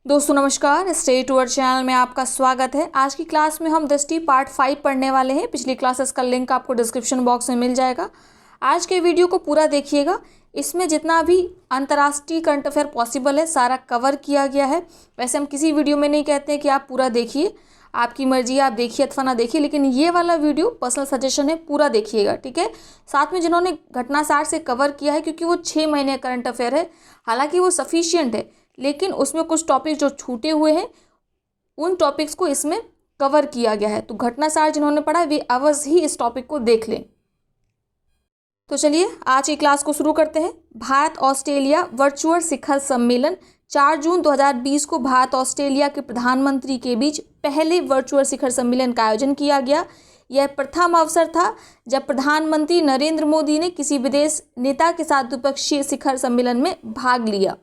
दोस्तों नमस्कार, stay to our channel में आपका स्वागत है। आज की क्लास में हम दृष्टि पार्ट 5 पढ़ने वाले हैं। पिछली क्लासेस का लिंक आपको डिस्क्रिप्शन बॉक्स में मिल जाएगा। आज के वीडियो को पूरा देखिएगा। इसमें जितना भी अंतर्राष्ट्रीय करंट अफेयर पॉसिबल है सारा कवर किया गया है। वैसे हम किसी वीडियो में नहीं कहते हैं कि आप पूरा देखिए, आपकी मर्जी है, आप देखिए अथवा ना देखिए, लेकिन ये वाला वीडियो पर्सनल सजेशन है, पूरा देखिएगा, ठीक है। साथ में जिन्होंने घटना सार से कवर किया है, क्योंकि वो 6 महीने करंट अफेयर है, हालांकि वो सफिशियंट है, लेकिन उसमें कुछ टॉपिक जो छूटे हुए हैं उन टॉपिक्स को इसमें कवर किया गया है। तो घटना सार जिन्होंने पढ़ा वे अवश्य ही इस टॉपिक को देख लें। तो चलिए आज की क्लास को शुरू करते हैं। भारत ऑस्ट्रेलिया वर्चुअल शिखर सम्मेलन 4 जून 2020 को भारत ऑस्ट्रेलिया के प्रधानमंत्री के बीच पहले वर्चुअल शिखर सम्मेलन का आयोजन किया गया। यह प्रथम अवसर था जब प्रधानमंत्री नरेंद्र मोदी ने किसी विदेश नेता के साथ द्विपक्षीय शिखर सम्मेलन में भाग लिया।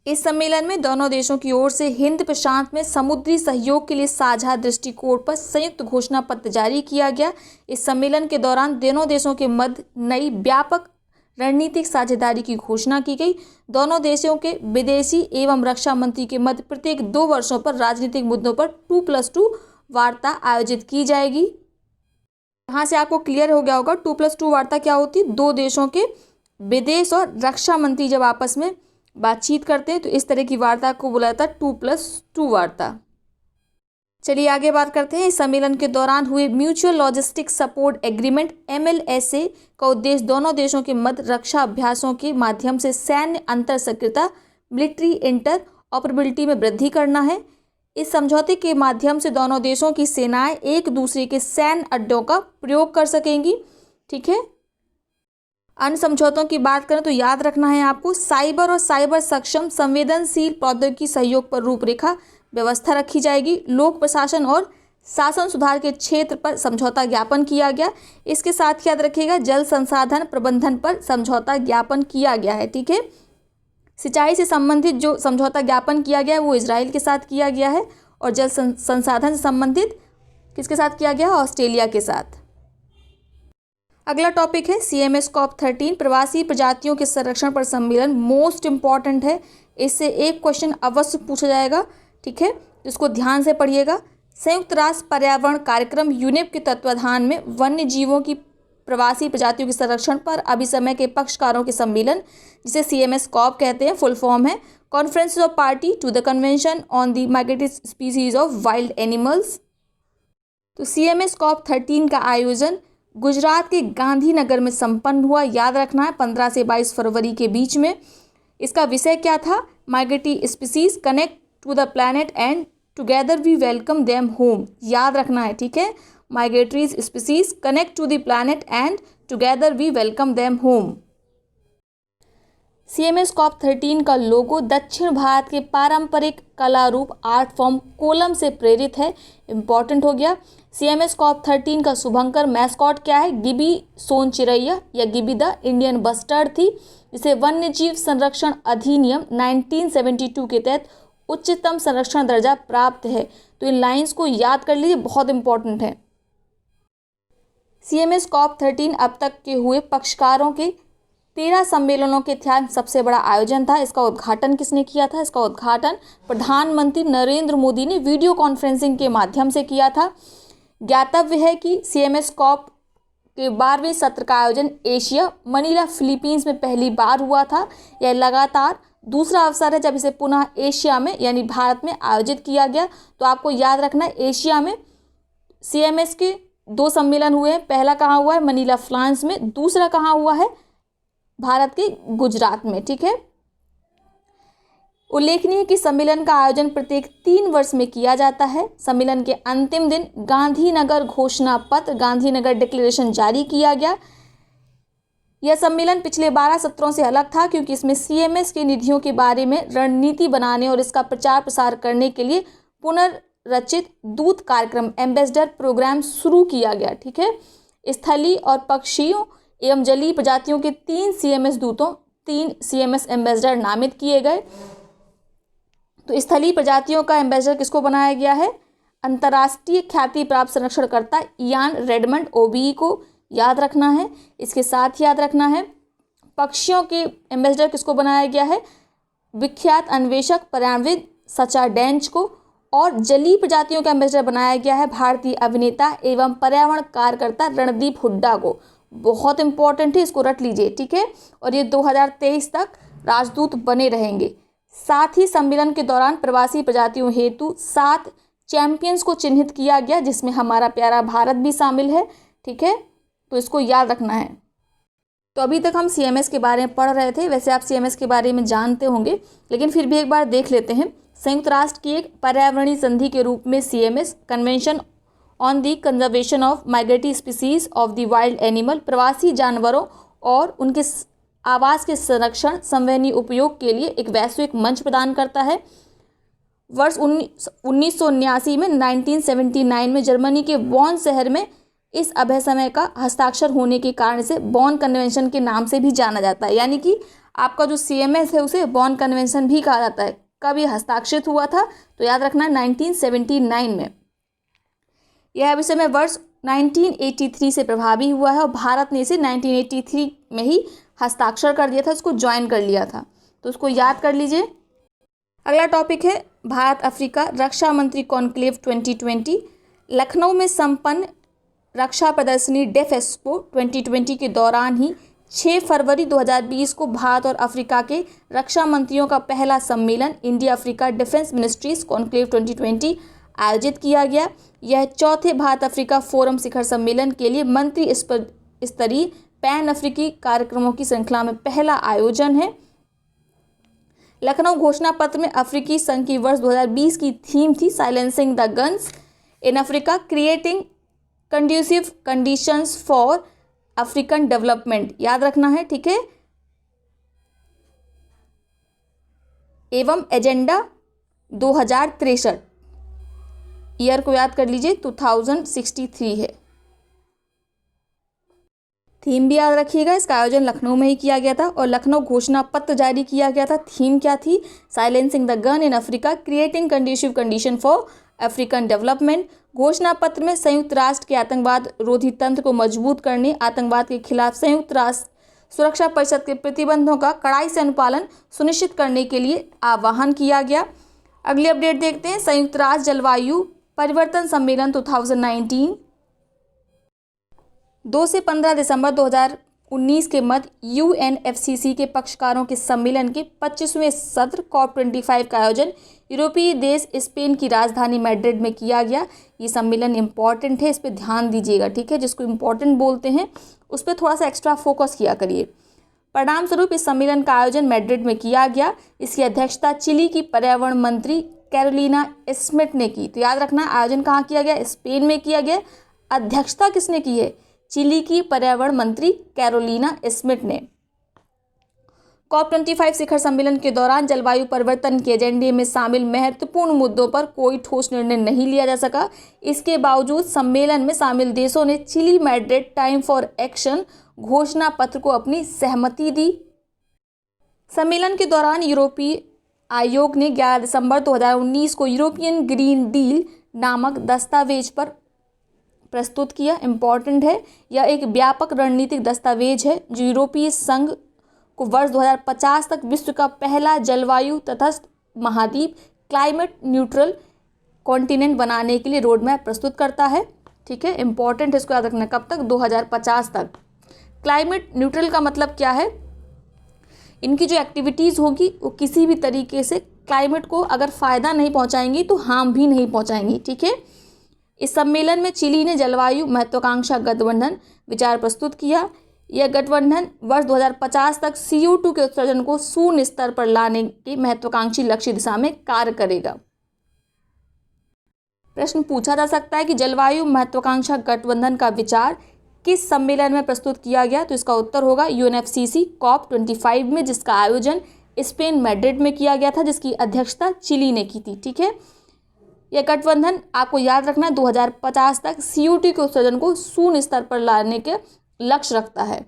इस सम्मेलन में दोनों देशों की ओर से हिंद प्रशांत में समुद्री सहयोग के लिए साझा दृष्टिकोण पर संयुक्त घोषणा पत्र जारी किया गया। इस सम्मेलन के दौरान दोनों देशों के मध्य नई व्यापक रणनीतिक साझेदारी की घोषणा की गई। दोनों देशों के विदेशी एवं रक्षा मंत्री के मध्य प्रत्येक 2 वर्षों पर राजनीतिक मुद्दों पर 2+2 वार्ता आयोजित की जाएगी। यहाँ से आपको क्लियर हो गया होगा 2+2 वार्ता क्या होती है। 2 देशों के विदेश और रक्षा मंत्री जब आपस में बातचीत करते हैं तो इस तरह की वार्ता को बोला जाता है 2+2 वार्ता। चलिए आगे बात करते हैं। इस सम्मेलन के दौरान हुए mutual logistic support agreement MLSA का उद्देश्य दोनों देशों के मध्य रक्षा अभ्यासों के माध्यम से सैन्य अंतर सक्रियता मिलिट्री इंटर ऑपरेबिलिटी में वृद्धि करना है। इस समझौते के माध्यम से दोनों देशों की सेनाएं एक दूसरे के सैन्य अड्डों का प्रयोग कर सकेंगी, ठीक है। अन्य समझौतों की बात करें तो याद रखना है आपको साइबर और साइबर सक्षम संवेदनशील प्रौद्योगिकी सहयोग पर रूपरेखा व्यवस्था रखी जाएगी। लोक प्रशासन और शासन सुधार के क्षेत्र पर समझौता ज्ञापन किया गया। इसके साथ याद रखिएगा जल संसाधन प्रबंधन पर समझौता ज्ञापन किया गया है, ठीक है। सिंचाई से संबंधित जो समझौता ज्ञापन किया गया है वो इजराइल के साथ किया गया है और जल संसाधन से संबंधित किसके साथ किया गया है, ऑस्ट्रेलिया के साथ। अगला टॉपिक है CMS COP13 प्रवासी प्रजातियों के संरक्षण पर सम्मेलन। मोस्ट इंपॉर्टेंट है, इससे एक क्वेश्चन अवश्य पूछा जाएगा, ठीक है, इसको ध्यान से पढ़िएगा। संयुक्त राष्ट्र पर्यावरण कार्यक्रम यूनेप के तत्वाधान में वन्य जीवों की प्रवासी प्रजातियों के संरक्षण पर अभिसमय के पक्षकारों के सम्मेलन, जिसे CMS COP कहते हैं, फुल फॉर्म है conference of party to the convention on the migratory species of wild animals. तो CMS COP13 का आयोजन गुजरात के गांधीनगर में संपन्न हुआ। याद रखना है 15 से 22 फरवरी के बीच में। इसका विषय क्या था, migratory species connect to the planet and together we welcome them home. याद रखना है, ठीक है, migratory species connect to the planet and together we welcome them home. CMS COP13 का लोगो दक्षिण भारत के पारंपरिक कला रूप आर्ट फॉर्म कोलम से प्रेरित है, इंपॉर्टेंट हो गया। CMS COP13 का शुभंकर मैस्कॉट क्या है, गिबी सोन चिरैया या गिबी द इंडियन बस्टर्ड थी, जिसे वन्य जीव संरक्षण अधिनियम 1972 के तहत उच्चतम संरक्षण दर्जा प्राप्त है। तो इन लाइंस को याद कर लीजिए, बहुत इंपॉर्टेंट है। CMS COP13 अब तक के हुए पक्षकारों के 13 सम्मेलनों के ध्यान सबसे बड़ा आयोजन था। इसका उद्घाटन किसने किया था, इसका उद्घाटन प्रधानमंत्री नरेंद्र मोदी ने वीडियो कॉन्फ्रेंसिंग के माध्यम से किया था। ज्ञातव्य है कि CMS COP के 12वें सत्र का आयोजन एशिया मनीला फिलीपींस में पहली बार हुआ था। यह लगातार दूसरा अवसर है जब इसे पुनः एशिया में यानी भारत में आयोजित किया गया। तो आपको याद रखना है एशिया में CMS के 2 सम्मेलन हुए हैं। पहला कहाँ हुआ है, मनीला फ्रांस में, दूसरा कहाँ हुआ है, भारत के गुजरात में, ठीक है। उल्लेखनीय है कि सम्मेलन का आयोजन प्रत्येक 3 वर्ष में किया जाता है। सम्मेलन के अंतिम दिन गांधीनगर घोषणा पत्र गांधीनगर डिक्लेरेशन जारी किया गया। यह सम्मेलन पिछले 12 सत्रों से अलग था क्योंकि इसमें CMS की निधियों के बारे में रणनीति बनाने और इसका प्रचार प्रसार करने के लिए पुनर्रचित दूत कार्यक्रम एम्बेसडर प्रोग्राम शुरू किया गया, ठीक है। स्थलीय और पक्षियों एवं जलीय प्रजातियों के 3 CMS दूतों, 3 CMS एम्बेसडर नामित किए गए। तो स्थलीय प्रजातियों का एम्बेसडर किसको बनाया गया है, अंतर्राष्ट्रीय ख्याति प्राप्त संरक्षणकर्ता इयान रेडमंड OBE को याद रखना है। इसके साथ याद रखना है पक्षियों के एम्बेसडर किसको बनाया गया है, विख्यात अन्वेषक पर्यावरणविद सचा डेंच को, और जलीय प्रजातियों का एम्बेसडर बनाया गया है भारतीय अभिनेता एवं पर्यावरण कार्यकर्ता रणदीप हुड्डा को। बहुत इंपॉर्टेंट है, इसको रट लीजिए, ठीक है। और ये 2023 तक राजदूत बने रहेंगे। साथ ही सम्मेलन के दौरान प्रवासी प्रजातियों हेतु 7 चैंपियंस को चिन्हित किया गया, जिसमें हमारा प्यारा भारत भी शामिल है, ठीक है, तो इसको याद रखना है। तो अभी तक हम CMS के बारे में पढ़ रहे थे, वैसे आप CMS के बारे में जानते होंगे, लेकिन फिर भी एक बार देख लेते हैं। संयुक्त राष्ट्र की एक पर्यावरणीय संधि के रूप में CMS convention on the conservation of migratory species of the wild animal, प्रवासी जानवरों और उनके आवास के संरक्षण संवहनी उपयोग के लिए एक वैश्विक मंच प्रदान करता है। वर्ष 1979 में 1979 में जर्मनी के बॉन शहर में इस अभय समय का हस्ताक्षर होने के कारण से बॉन कन्वेंशन के नाम से भी जाना जाता है। यानी कि आपका जो CMS है उसे बॉन कन्वेंशन भी कहा जाता है। कब ये हस्ताक्षरित हुआ था तो याद रखना है 1979 में। यह अभय समय वर्ष 1983 से प्रभावी हुआ है और भारत ने इसे 1983 में ही हस्ताक्षर कर दिया था, उसको ज्वाइन कर लिया था, तो उसको याद कर लीजिए। अगला टॉपिक है भारत अफ्रीका रक्षा मंत्री कॉन्क्लेव 2020। लखनऊ में संपन्न रक्षा प्रदर्शनी डेफ एक्सपो 2020 के दौरान ही 6 फरवरी 2020 को भारत और अफ्रीका के रक्षा मंत्रियों का पहला सम्मेलन India Africa defence ministries conclave 2020 आयोजित किया गया। यह चौथे भारत अफ्रीका फोरम शिखर सम्मेलन के लिए मंत्री स्तरीय पैन अफ्रीकी कार्यक्रमों की श्रृंखला में पहला आयोजन है। लखनऊ घोषणा पत्र में अफ्रीकी संघ की वर्ष 2020 की थीम थी silencing the guns in Africa, creating conducive conditions for African development, याद रखना है, ठीक है। एवं एजेंडा 2063, ईयर को याद कर लीजिए, 2063 है। थीम भी याद रखिएगा, इसका आयोजन लखनऊ में ही किया गया था और लखनऊ घोषणा पत्र जारी किया गया था। थीम क्या थी? Silencing the gun in Africa, creating conducive condition for African development. घोषणा पत्र में संयुक्त राष्ट्र के आतंकवाद रोधी तंत्र को मजबूत करने, आतंकवाद के खिलाफ संयुक्त राष्ट्र सुरक्षा परिषद के प्रतिबंधों का कड़ाई से अनुपालन सुनिश्चित करने के लिए आह्वान किया गया। अगली अपडेट देखते हैं। संयुक्त राष्ट्र जलवायु परिवर्तन सम्मेलन 2019 2 से 15 दिसंबर 2019 के मध्य UNFCCC के पक्षकारों के सम्मेलन के 25वें सत्र COP25 का आयोजन यूरोपीय देश स्पेन की राजधानी मैड्रिड में किया गया। ये सम्मेलन इम्पॉर्टेंट है, इस पर ध्यान दीजिएगा, ठीक है। जिसको इम्पॉर्टेंट बोलते हैं उस पर थोड़ा सा एक्स्ट्रा फोकस किया करिए। परिणाम स्वरूप इस सम्मेलन का आयोजन मैड्रिड में किया गया। इसकी अध्यक्षता चिली की पर्यावरण मंत्री कैरोलिना स्मिथ ने की। तो याद रखना, आयोजन कहाँ किया गया? स्पेन में किया गया। अध्यक्षता किसने की है? चिली की पर्यावरण मंत्री कैरोलिना स्मिथ ने। COP25 शिखर सम्मेलन के दौरान जलवायु परिवर्तन के एजेंडे में शामिल महत्वपूर्ण मुद्दों पर कोई ठोस निर्णय नहीं लिया जा सका। इसके बावजूद सम्मेलन में शामिल देशों ने Chile Madrid time for action घोषणा पत्र को अपनी सहमति दी। सम्मेलन के दौरान यूरोपीय आयोग ने 11 दिसंबर 2019 को यूरोपियन ग्रीन डील नामक दस्तावेज पर प्रस्तुत किया। इम्पॉर्टेंट है, यह एक व्यापक रणनीतिक दस्तावेज है जो यूरोपीय संघ को वर्ष 2050 तक विश्व का पहला जलवायु तटस्थ महाद्वीप क्लाइमेट न्यूट्रल कॉन्टिनेंट बनाने के लिए रोड मैप प्रस्तुत करता है, ठीक है। इंपॉर्टेंट है, इसको याद रखना। कब तक? 2050 तक। क्लाइमेट न्यूट्रल का मतलब क्या है? इनकी जो एक्टिविटीज़ होगी वो किसी भी तरीके से क्लाइमेट को अगर फ़ायदा नहीं पहुंचाएंगी तो हार्म भी नहीं पहुंचाएंगी, ठीक है। इस सम्मेलन में चिली ने जलवायु महत्वाकांक्षा गठबंधन विचार प्रस्तुत किया। यह गठबंधन वर्ष 2050 तक CO2 के उत्सर्जन को शून्य स्तर पर लाने की महत्वाकांक्षी लक्ष्य दिशा में कार्य करेगा। प्रश्न पूछा जा सकता है कि जलवायु महत्वाकांक्षा गठबंधन का विचार किस सम्मेलन में प्रस्तुत किया गया? तो इसका उत्तर होगा UNFCCC COP25 में, जिसका आयोजन स्पेन मैड्रिड में किया गया था, जिसकी अध्यक्षता चिली ने की थी, ठीक है। यह गठबंधन आपको याद रखना 2050 तक CO2 के उत्सर्जन को शून्य स्तर पर लाने के लक्ष्य रखता है।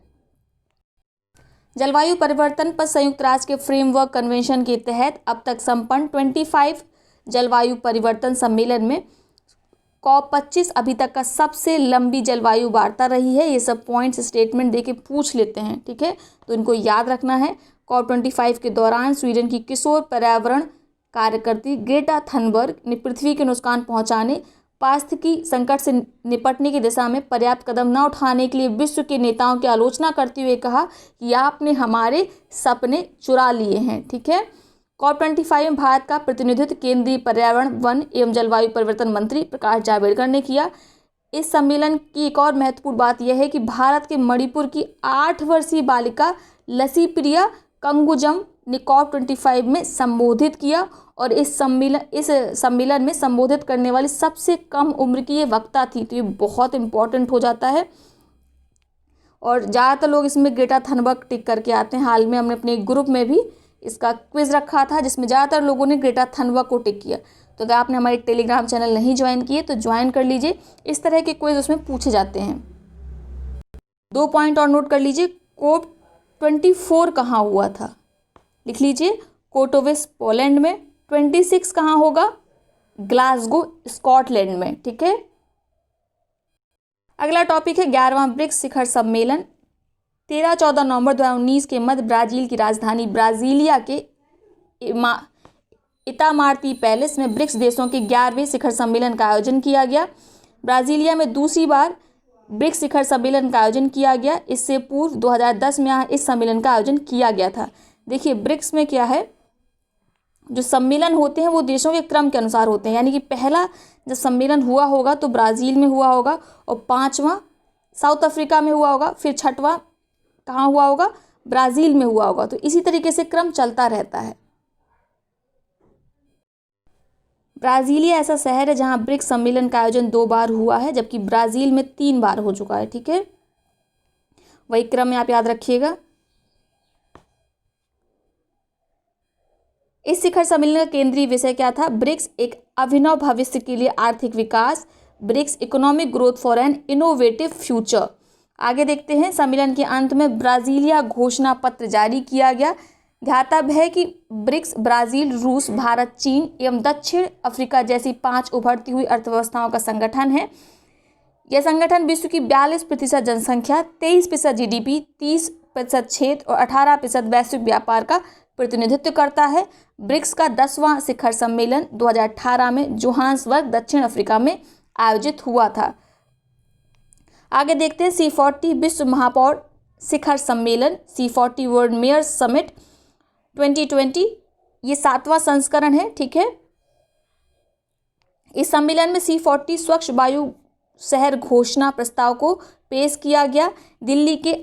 जलवायु परिवर्तन पर संयुक्त राष्ट्र के फ्रेमवर्क कन्वेंशन के तहत अब तक संपन्न 25 जलवायु परिवर्तन सम्मेलन में COP25 अभी तक का सबसे लंबी जलवायु वार्ता रही है। ये सब पॉइंट्स स्टेटमेंट देके पूछ लेते हैं, ठीक है, तो इनको याद रखना है। COP25 के दौरान स्वीडन की किशोर पर्यावरण कार्यकर्ती ग्रेटा थनबर्ग ने पृथ्वी के नुकसान पहुंचाने, पारिस्थितिकी संकट से निपटने की दिशा में पर्याप्त कदम न उठाने के लिए विश्व के नेताओं की आलोचना करते हुए कहा कि आपने हमारे सपने चुरा लिए हैं, ठीक है। COP25 में भारत का प्रतिनिधित्व केंद्रीय पर्यावरण, वन एवं जलवायु परिवर्तन मंत्री प्रकाश जावड़ेकर ने किया। इस सम्मेलन की एक और महत्वपूर्ण बात यह है कि भारत के मणिपुर की 8 वर्षीय बालिका लसीप्रिया कंगुजम ने COP25 में संबोधित किया और इस सम्मेलन में संबोधित करने वाली सबसे कम उम्र की ये वक्ता थी, तो ये बहुत इंपॉर्टेंट हो जाता है। और ज़्यादातर लोग इसमें ग्रेटा थनबर्ग टिक करके आते हैं। हाल में हमने अपने ग्रुप में भी इसका क्विज रखा था जिसमें ज़्यादातर लोगों ने ग्रेटा थनबर्ग को टिक किया। तो अगर आपने हमारे टेलीग्राम चैनल नहीं ज्वाइन किए तो ज्वाइन कर लीजिए, इस तरह के क्विज उसमें पूछे जाते हैं। 2 पॉइंट और नोट कर लीजिए। COP24 कहाँ हुआ था, लिख लीजिए, कोटोविस पोलैंड में। 26 कहाँ होगा, ग्लासगो स्कॉटलैंड में, ठीक है। अगला टॉपिक है 11वां ब्रिक्स शिखर सम्मेलन। 13-14 नवंबर 2019 के मध्य ब्राज़ील की राजधानी ब्राज़ीलिया के इतामारती पैलेस में ब्रिक्स देशों के 11वें शिखर सम्मेलन का आयोजन किया गया। ब्राज़ीलिया में दूसरी बार ब्रिक्स शिखर सम्मेलन का आयोजन किया गया। इससे पूर्व 2010 में यहाँ इस सम्मेलन का आयोजन किया गया था। देखिए, ब्रिक्स में क्या है, जो सम्मेलन होते हैं वो देशों के क्रम के अनुसार होते हैं, यानी कि पहला जब सम्मेलन हुआ होगा तो ब्राज़ील में हुआ होगा, और 5वां साउथ अफ्रीका में हुआ होगा, फिर 6वां कहाँ हुआ होगा, ब्राज़ील में हुआ होगा। तो इसी तरीके से क्रम चलता रहता है। ब्राज़ीलिया ऐसा शहर है जहाँ ब्रिक्स सम्मेलन का आयोजन 2 बार हुआ है, जबकि ब्राज़ील में 3 बार हो चुका है, ठीक है। वही क्रम में आप याद रखिएगा। इस शिखर सम्मेलन का केंद्रीय विषय क्या था, ब्रिक्स एक अभिनव भविष्य के लिए आर्थिक विकास, BRICS economic growth for an innovative future. आगे देखते हैं। सम्मेलन के अंत में ब्राज़ीलिया घोषणा पत्र जारी किया गया। ध्यातव्य है कि ब्रिक्स ब्राज़ील, रूस, भारत, चीन एवं दक्षिण अफ्रीका जैसी 5 उभरती हुई अर्थव्यवस्थाओं का संगठन है। यह संगठन विश्व की 42% जनसंख्या, 23% GDP, 30% क्षेत्र और 18% वैश्विक व्यापार का प्रतिनिधित्व करता है। ब्रिक्स का 10वां शिखर सम्मेलन 2018 में जोहान्सबर्ग, दक्षिण अफ्रीका में आयोजित हुआ था। आगे देखते हैं C40 विश्व महापौर शिखर सम्मेलन, C40 वर्ल्ड मेयर समिट 2020, ये 7वां संस्करण है, ठीक है। इस सम्मेलन में C40 स्वच्छ वायु शहर घोषणा प्रस्ताव को पेश किया गया। दिल्ली के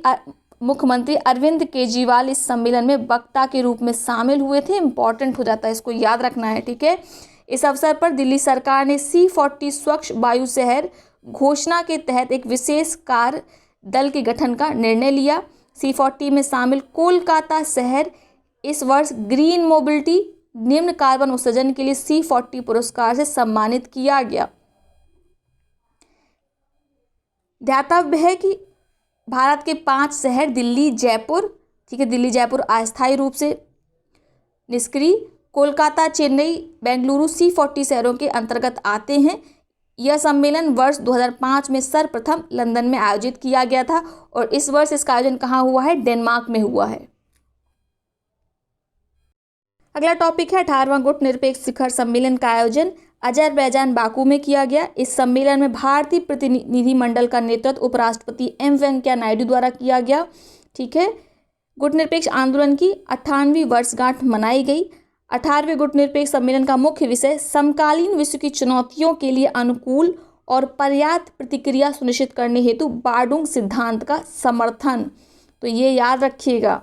मुख्यमंत्री अरविंद केजरीवाल इस सम्मेलन में वक्ता के रूप में शामिल हुए थे। इंपॉर्टेंट हो जाता है, इसको याद रखना है, ठीक है। इस अवसर पर दिल्ली सरकार ने C40 स्वच्छ वायु शहर घोषणा के तहत एक विशेष कार्य दल के गठन का निर्णय लिया। C40 में शामिल कोलकाता शहर इस वर्ष ग्रीन मोबिलिटी, निम्न कार्बन उत्सर्जन के लिए C40 पुरस्कार से सम्मानित किया गया। ध्यातव्य है कि भारत के 5 शहर दिल्ली, जयपुर, ठीक है, दिल्ली जयपुर अस्थायी रूप से निष्क्रिय, कोलकाता, चेन्नई, बेंगलुरु C40 शहरों के अंतर्गत आते हैं। यह सम्मेलन वर्ष 2005 में सर्वप्रथम लंदन में आयोजित किया गया था और इस वर्ष इसका आयोजन कहाँ हुआ है, डेनमार्क में हुआ है। अगला टॉपिक है 18वां गुट निरपेक्ष शिखर सम्मेलन का आयोजन अजरबैजान बाकू में किया गया। इस सम्मेलन में भारतीय प्रतिनिधिमंडल का नेतृत्व उपराष्ट्रपति M वेंकैया नायडू द्वारा किया गया, ठीक है। गुटनिरपेक्ष आंदोलन की 58वीं वर्षगांठ मनाई गई। 18वें गुटनिरपेक्ष सम्मेलन का मुख्य विषय समकालीन विश्व की चुनौतियों के लिए अनुकूल और पर्याप्त प्रतिक्रिया सुनिश्चित करने हेतु बार्डुंग सिद्धांत का समर्थन, तो ये याद रखिएगा।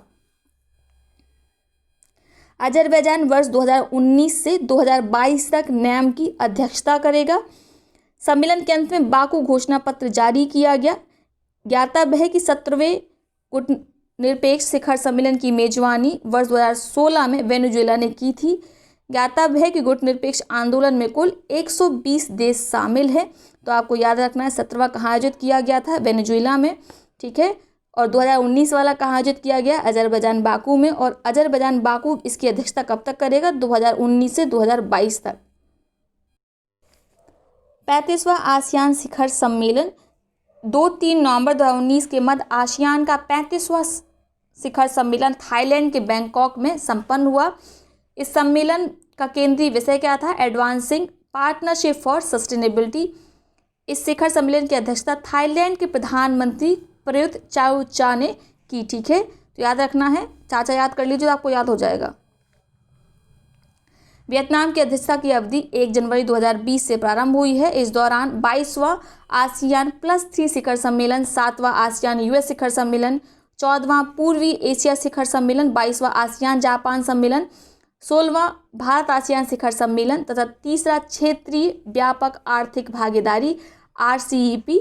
अजरबैजान वर्ष 2019 से 2022 तक नैम की अध्यक्षता करेगा। सम्मेलन के अंत में बाकू घोषणा पत्र जारी किया गया। ज्ञातव्य है कि 17वें गुटनिरपेक्ष शिखर सम्मेलन की मेजबानी वर्ष 2016 में वेनेजुएला ने की थी। ज्ञातव्य है कि गुटनिरपेक्ष आंदोलन में कुल 120 देश शामिल हैं, तो आपको याद रखना है 17वां कहाँ आयोजित किया गया था, वेनेजुएला में, ठीक है। और 2019 वाला कहाँ आयोजित किया गया, अजरबैजान बाकू में। और अजरबैजान बाकू इसकी अध्यक्षता कब तक करेगा, 2019 से 2022 तक। 35वां आसियान शिखर सम्मेलन 2-3 नवंबर 2019 के मध्य आसियान का 35वां शिखर सम्मेलन थाईलैंड के बैंकॉक में संपन्न हुआ। इस सम्मेलन का केंद्रीय विषय क्या था? Advancing partnership for sustainability. इस शिखर सम्मेलन की अध्यक्षता थाईलैंड के प्रधानमंत्री प्रयुत चान-ओ-चा ने की। ठीक है, तो याद रखना है, चाचा याद कर लीजिए तो आपको याद हो जाएगा। वियतनाम की अध्यक्षता की अवधि 1 जनवरी 2020 से प्रारंभ हुई है। इस दौरान 22वां आसियान +3 शिखर सम्मेलन, 7वां आसियान यूएस शिखर सम्मेलन, 14वां पूर्वी एशिया शिखर सम्मेलन, 22वां आसियान जापान सम्मेलन, 16वां भारत आसियान शिखर सम्मेलन तथा तीसरा क्षेत्रीय व्यापक आर्थिक भागीदारी RCEP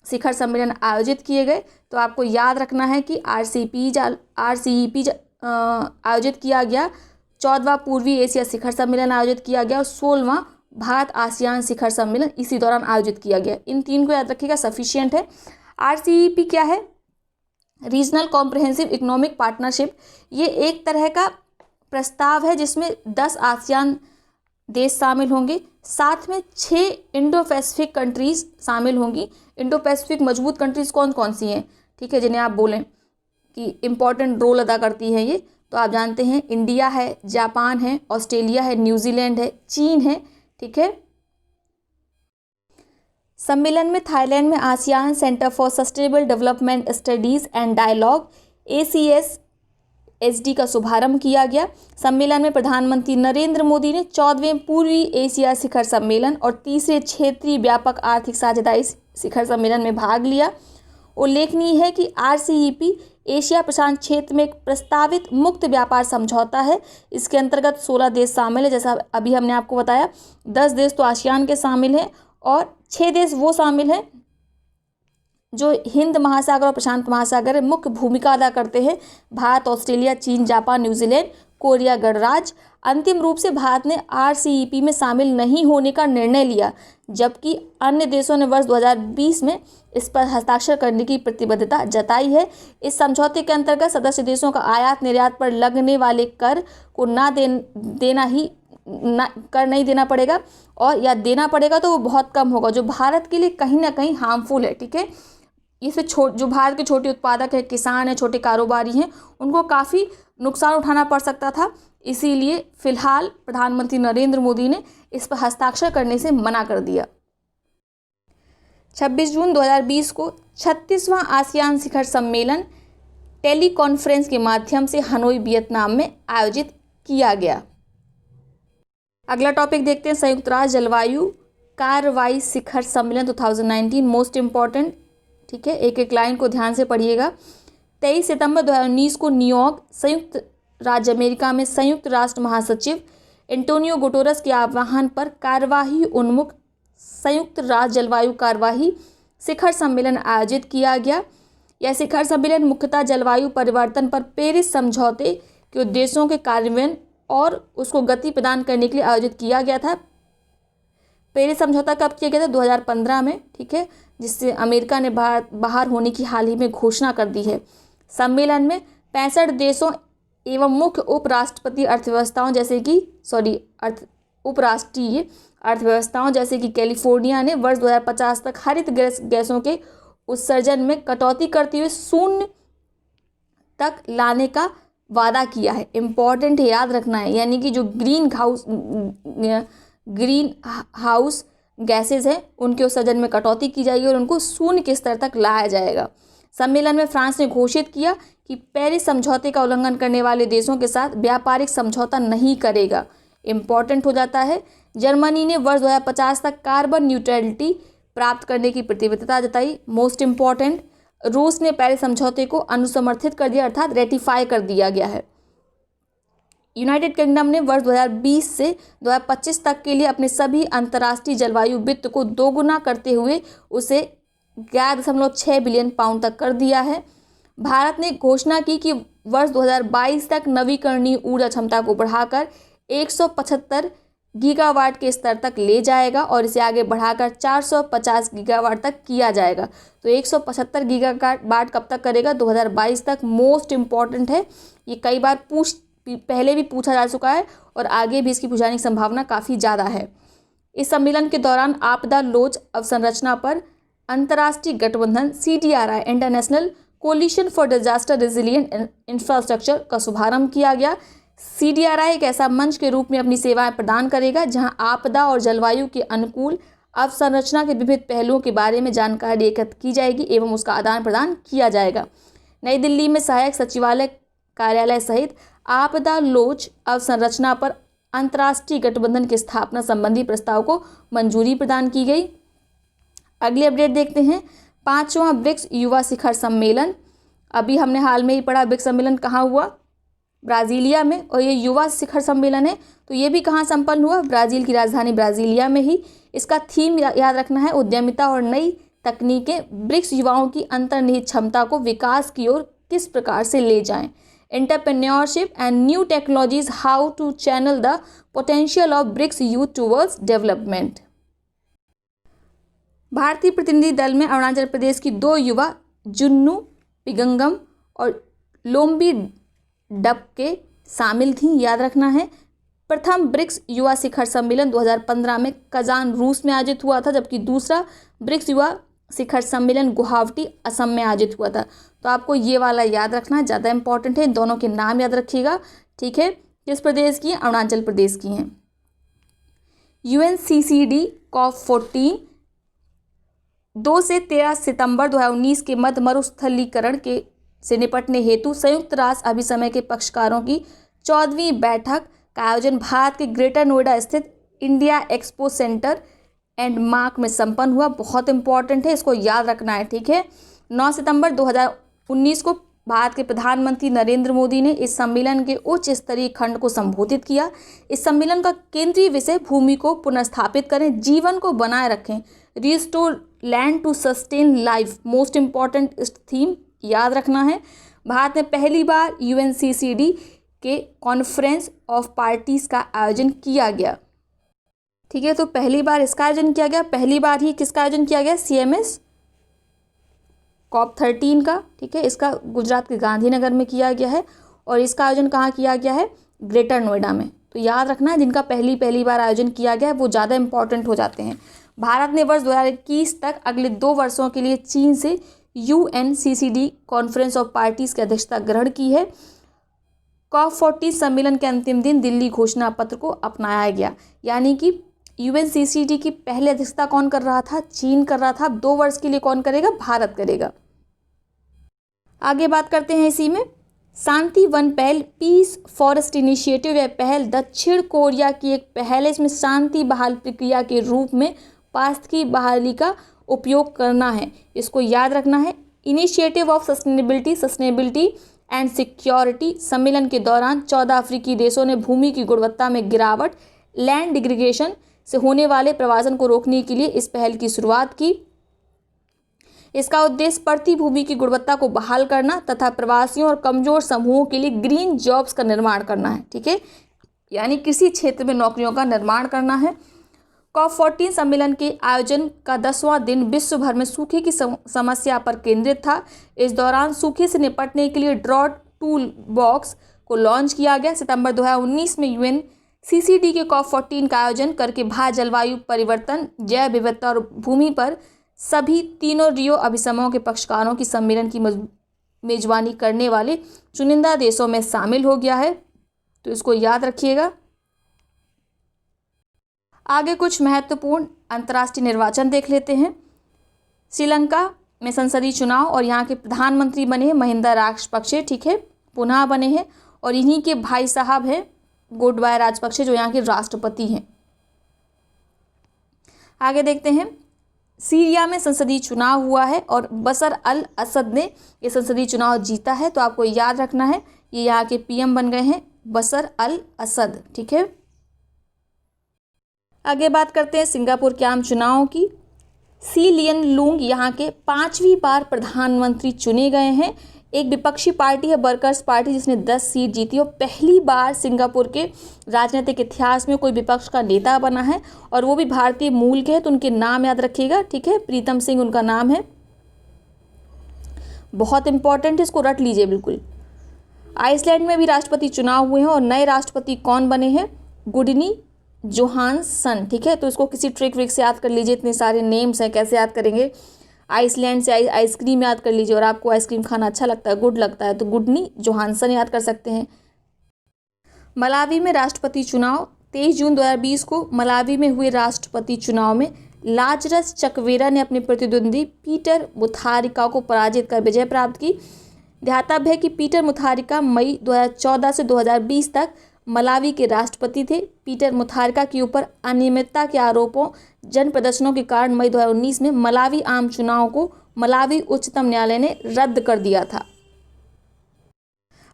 शिखर सम्मेलन आयोजित किए गए। तो आपको याद रखना है कि RCEP आयोजित किया गया, 14वां पूर्वी एशिया शिखर सम्मेलन आयोजित किया गया और 16वां भारत आसियान शिखर सम्मेलन इसी दौरान आयोजित किया गया। इन 3 को याद रखिएगा, सफिशिएंट है। RCEP क्या है? Regional comprehensive economic partnership. ये एक तरह का प्रस्ताव है जिसमें 10 आसियान देश शामिल होंगे, साथ में 6 इंडो पैसिफिक कंट्रीज शामिल होंगी। इंडो पैसिफिक मजबूत कंट्रीज कौन कौन सी हैं, ठीक है, जिन्हें आप बोलें कि इम्पॉर्टेंट रोल अदा करती हैं ये, तो आप जानते हैं इंडिया है, जापान है, ऑस्ट्रेलिया है, न्यूजीलैंड है, चीन है। ठीक है। सम्मेलन में थाईलैंड में ASEAN centre for sustainable development studies and dialogue ACSSD का शुभारंभ किया गया। सम्मेलन में प्रधानमंत्री नरेंद्र मोदी ने 14वें पूर्वी एशिया शिखर सम्मेलन और तीसरे क्षेत्रीय व्यापक आर्थिक साझेदारी शिखर सम्मेलन में भाग लिया। उल्लेखनीय है कि RCEP एशिया प्रशांत क्षेत्र में एक प्रस्तावित मुक्त व्यापार समझौता है। इसके अंतर्गत 16 देश शामिल है, जैसा अभी हमने आपको बताया। 10 देश तो आसियान के शामिल हैं और 6 देश वो शामिल हैं जो हिंद महासागर और प्रशांत महासागर में मुख्य भूमिका अदा करते हैं। भारत, ऑस्ट्रेलिया, चीन, जापान, न्यूजीलैंड, कोरिया गणराज्य। अंतिम रूप से भारत ने RCEP में शामिल नहीं होने का निर्णय लिया, जबकि अन्य देशों ने वर्ष 2020 में इस पर हस्ताक्षर करने की प्रतिबद्धता जताई है। इस समझौते के अंतर्गत सदस्य देशों का आयात निर्यात पर लगने वाले कर को कर नहीं देना पड़ेगा, और या देना पड़ेगा तो वो बहुत कम होगा, जो भारत के लिए कहीं ना कहीं हार्मफुल है। ठीक है, इससे जो भारत के छोटे उत्पादक हैं, किसान हैं, छोटे कारोबारी हैं, उनको काफ़ी नुकसान उठाना पड़ सकता था। इसीलिए फिलहाल प्रधानमंत्री नरेंद्र मोदी ने इस पर हस्ताक्षर करने से मना कर दिया। 26 जून 2020 को 36वां आसियान शिखर सम्मेलन टेली कॉन्फ्रेंस के माध्यम से हनोई, वियतनाम में आयोजित किया गया। अगला टॉपिक देखते हैं, संयुक्त राष्ट्र जलवायु कार्रवाई शिखर सम्मेलन 2019 मोस्ट इम्पॉर्टेंट। ठीक है, एक एक लाइन को ध्यान से पढ़िएगा। 23 सितंबर 2019 को न्यूयॉर्क, संयुक्त राज्य अमेरिका में संयुक्त राष्ट्र महासचिव एंटोनियो गुटेरेस के आह्वान पर कार्यवाही उन्मुख संयुक्त राष्ट्र जलवायु कार्यवाही शिखर सम्मेलन आयोजित किया गया। यह शिखर सम्मेलन मुख्यतः जलवायु परिवर्तन पर पेरिस समझौते के उद्देश्यों के कार्यान्वयन और उसको गति प्रदान करने के लिए आयोजित किया गया था। पेरिस समझौता कब किया गया था? 2015 में। ठीक है, जिससे अमेरिका ने बाहर होने की हाल ही में घोषणा कर दी है। सम्मेलन में 65 देशों एवं मुख्य उपराष्ट्रीय अर्थव्यवस्थाओं जैसे कि कैलिफोर्निया ने वर्ष 2050 तक हरित गैसों के उत्सर्जन में कटौती करते हुए 0 तक लाने का वादा किया है। इम्पॉर्टेंट है, याद रखना है। यानी कि जो ग्रीन हाउस गैसेज हैं उनके उत्सर्जन में कटौती की जाएगी और उनको 0 के स्तर तक लाया जाएगा। सम्मेलन में फ्रांस ने घोषित किया कि पेरिस समझौते का उल्लंघन करने वाले देशों के साथ व्यापारिक समझौता नहीं करेगा। इम्पॉर्टेंट हो जाता है। जर्मनी ने वर्ष 2050 तक कार्बन न्यूट्रलिटी प्राप्त करने की प्रतिबद्धता जताई। मोस्ट इम्पॉर्टेंट, रूस ने पेरिस समझौते को अनुसमर्थित कर दिया, अर्थात रेटिफाई कर दिया गया है। यूनाइटेड किंगडम ने वर्ष 2020 से 2025 तक के लिए अपने सभी अंतर्राष्ट्रीय जलवायु वित्त को दोगुना करते हुए उसे 11.6 बिलियन पाउंड तक कर दिया है। भारत ने घोषणा की कि वर्ष 2022 तक नवीकरणीय ऊर्जा क्षमता को बढ़ाकर 175 गीगावाट के स्तर तक ले जाएगा और इसे आगे बढ़ाकर 450 गीगावाट तक किया जाएगा। तो 175 गीगावाट कब तक करेगा? 2022 तक। मोस्ट इम्पॉर्टेंट है, ये कई बार पहले भी पूछा जा चुका है और आगे भी इसकी पूछाने की संभावना काफ़ी ज़्यादा है। इस सम्मेलन के दौरान आपदा लोच अवसंरचना पर अंतर्राष्ट्रीय गठबंधन CDRI international coalition for disaster resilient infrastructure का शुभारंभ किया गया। CDRI एक ऐसा मंच के रूप में अपनी सेवाएं प्रदान करेगा जहां आपदा और जलवायु के अनुकूल अवसंरचना के विविध पहलुओं के बारे में जानकारी एकत्र की जाएगी एवं उसका आदान प्रदान किया जाएगा। नई दिल्ली में सहायक सचिवालय कार्यालय सहित आपदा लोच अवसंरचना पर अंतर्राष्ट्रीय गठबंधन की स्थापना संबंधी प्रस्ताव को मंजूरी प्रदान की गई। अगली अपडेट देखते हैं। 5वां ब्रिक्स युवा शिखर सम्मेलन, अभी हमने हाल में ही पढ़ा ब्रिक्स सम्मेलन कहाँ हुआ, ब्राजीलिया में, और ये युवा शिखर सम्मेलन है तो ये भी कहाँ संपन्न हुआ, ब्राज़ील की राजधानी ब्राजीलिया में ही। इसका थीम याद रखना है, उद्यमिता और नई तकनीकें ब्रिक्स युवाओं की अंतर्निहित क्षमता को विकास की ओर किस प्रकार से ले जाएं, entrepreneurship and new technologies, how to channel the potential of BRICS youth towards development. भारतीय प्रतिनिधि दल में अरुणाचल प्रदेश की 2 युवा जुन्नू पिगंगम और लोम्बी डबके शामिल थीं, याद रखना है। प्रथम ब्रिक्स युवा शिखर सम्मेलन 2015 में कजान रूस में आयोजित हुआ था, जबकि दूसरा ब्रिक्स युवा शिखर सम्मेलन गुवाहाटी असम में आयोजित हुआ था। तो आपको ये वाला याद रखना है, ज़्यादा इंपॉर्टेंट है, इन दोनों के नाम याद रखिएगा, ठीक है। किस प्रदेश की हैं, अरुणाचल प्रदेश की हैं। UNCCD COP14 2 से 13 सितंबर 2019 के मध्य मरुस्थलीकरण के से निपटने हेतु संयुक्त राष्ट्र अभिसमय के पक्षकारों की 14वीं बैठक का आयोजन भारत के ग्रेटर नोएडा स्थित India expo centre and mark में संपन्न हुआ। बहुत इंपॉर्टेंट है, इसको याद रखना है, ठीक है। 9 सितंबर 2019 को भारत के प्रधानमंत्री नरेंद्र मोदी ने इस सम्मेलन के उच्च स्तरीय खंड को संबोधित किया। इस सम्मेलन का केंद्रीय विषय भूमि को पुनर्स्थापित करें, जीवन को बनाए रखें, restore land to sustain life, most important theme याद रखना है। भारत में पहली बार UNCCD के कॉन्फ्रेंस ऑफ पार्टीज का आयोजन किया गया, ठीक है। तो पहली बार इसका आयोजन किया गया, पहली बार ही किसका आयोजन किया गया, CMS COP13 का, ठीक है। इसका गुजरात के गांधीनगर में किया गया है और इसका आयोजन कहाँ किया गया है, ग्रेटर नोएडा में। तो याद रखना है, जिनका पहली बार आयोजन किया गया है वो ज़्यादा इंपॉर्टेंट हो जाते हैं। भारत ने वर्ष 2021 तक अगले 2 वर्षों के लिए चीन से UNCCD कॉन्फ्रेंस ऑफ पार्टीज की अध्यक्षता ग्रहण की है। COP14 सम्मेलन के अंतिम दिन दिल्ली घोषणा पत्र को अपनाया गया, यानी कि UNCCD की पहले अध्यक्षता कौन कर रहा था, चीन कर रहा था। 2 वर्ष के लिए कौन करेगा, भारत करेगा। आगे बात करते हैं इसी में। शांति वन पहल, पीस फॉरेस्ट इनिशिएटिव, यह पहल दक्षिण कोरिया की एक पहल है। इसमें शांति बहाल प्रक्रिया के रूप में पारिस्थितिकी बहाली का उपयोग करना है, इसको याद रखना है। Initiative of sustainability and security सम्मेलन के दौरान 14 अफ्रीकी देशों ने भूमि की गुणवत्ता में गिरावट, लैंड डिग्रेडेशन से होने वाले प्रवासन को रोकने के लिए इस पहल की शुरुआत की। इसका उद्देश्य पड़ती भूमि की गुणवत्ता को बहाल करना तथा प्रवासियों और कमजोर समूहों के लिए ग्रीन जॉब्स का निर्माण करना है, ठीक है, यानी कृषि क्षेत्र में नौकरियों का निर्माण करना है। COP14 सम्मेलन के आयोजन का 10वां दिन विश्व भर में सूखे की समस्या पर केंद्रित था। इस दौरान सूखे से निपटने के लिए ड्रॉट टूल बॉक्स को लॉन्च किया गया। सितंबर 2019 में UNCCD के COP14 का आयोजन करके भारत जलवायु परिवर्तन, जैव विविधता और भूमि पर सभी तीनों रियो अभिसमयों के पक्षकारों की सम्मेलन की मेजबानी करने वाले चुनिंदा देशों में शामिल हो गया है, तो इसको याद रखिएगा। आगे कुछ महत्वपूर्ण अंतर्राष्ट्रीय निर्वाचन देख लेते हैं। श्रीलंका में संसदीय चुनाव और यहाँ के प्रधानमंत्री बने हैं महिंदा राजपक्षे, ठीक है, पुनः बने हैं, और इन्हीं के भाई साहब हैं गोटबाया राजपक्षे जो यहाँ के राष्ट्रपति हैं। आगे देखते हैं, सीरिया में संसदीय चुनाव हुआ है और बशर अल असद ने ये संसदीय चुनाव जीता है, तो आपको याद रखना है ये यहाँ के PM बन गए हैं बशर अल असद, ठीक है। आगे बात करते हैं सिंगापुर के आम चुनावों की। सी लियन लूंग यहाँ के 5वीं बार प्रधानमंत्री चुने गए हैं। एक विपक्षी पार्टी है वर्कर्स पार्टी जिसने 10 सीट जीती और पहली बार सिंगापुर के राजनीतिक इतिहास में कोई विपक्ष का नेता बना है और वो भी भारतीय मूल के हैं, तो उनके नाम याद रखिएगा, ठीक है। प्रीतम सिंह उनका नाम है, बहुत इंपॉर्टेंट है, इसको रट लीजिए बिल्कुल। आइसलैंड में भी राष्ट्रपति चुनाव हुए हैं और नए राष्ट्रपति कौन बने हैं, गुडनी जोहानसन, ठीक है। तो इसको किसी ट्रिक व्रिक से याद कर लीजिए, इतने सारे नेम्स हैं, कैसे याद करेंगे। आइसलैंड से आइसक्रीम याद कर लीजिए, और आपको आइसक्रीम खाना अच्छा लगता है, गुड लगता है, तो गुडनी जोहानसन याद कर सकते हैं। मलावी में राष्ट्रपति चुनाव, 23 जून 2020 को मलावी में हुए राष्ट्रपति चुनाव में लाजरस चकवेरा ने अपने प्रतिद्वंदी पीटर मुथारिका को पराजित कर विजय प्राप्त की। ध्यातव्य है कि पीटर मुथारिका मई 2014 से 2020 तक मलावी के राष्ट्रपति थे। पीटर मुथारिका के ऊपर अनियमितता के आरोपों, जन प्रदर्शनों के कारण मई 2019 में मलावी आम चुनाव को मलावी उच्चतम न्यायालय ने रद्द कर दिया था।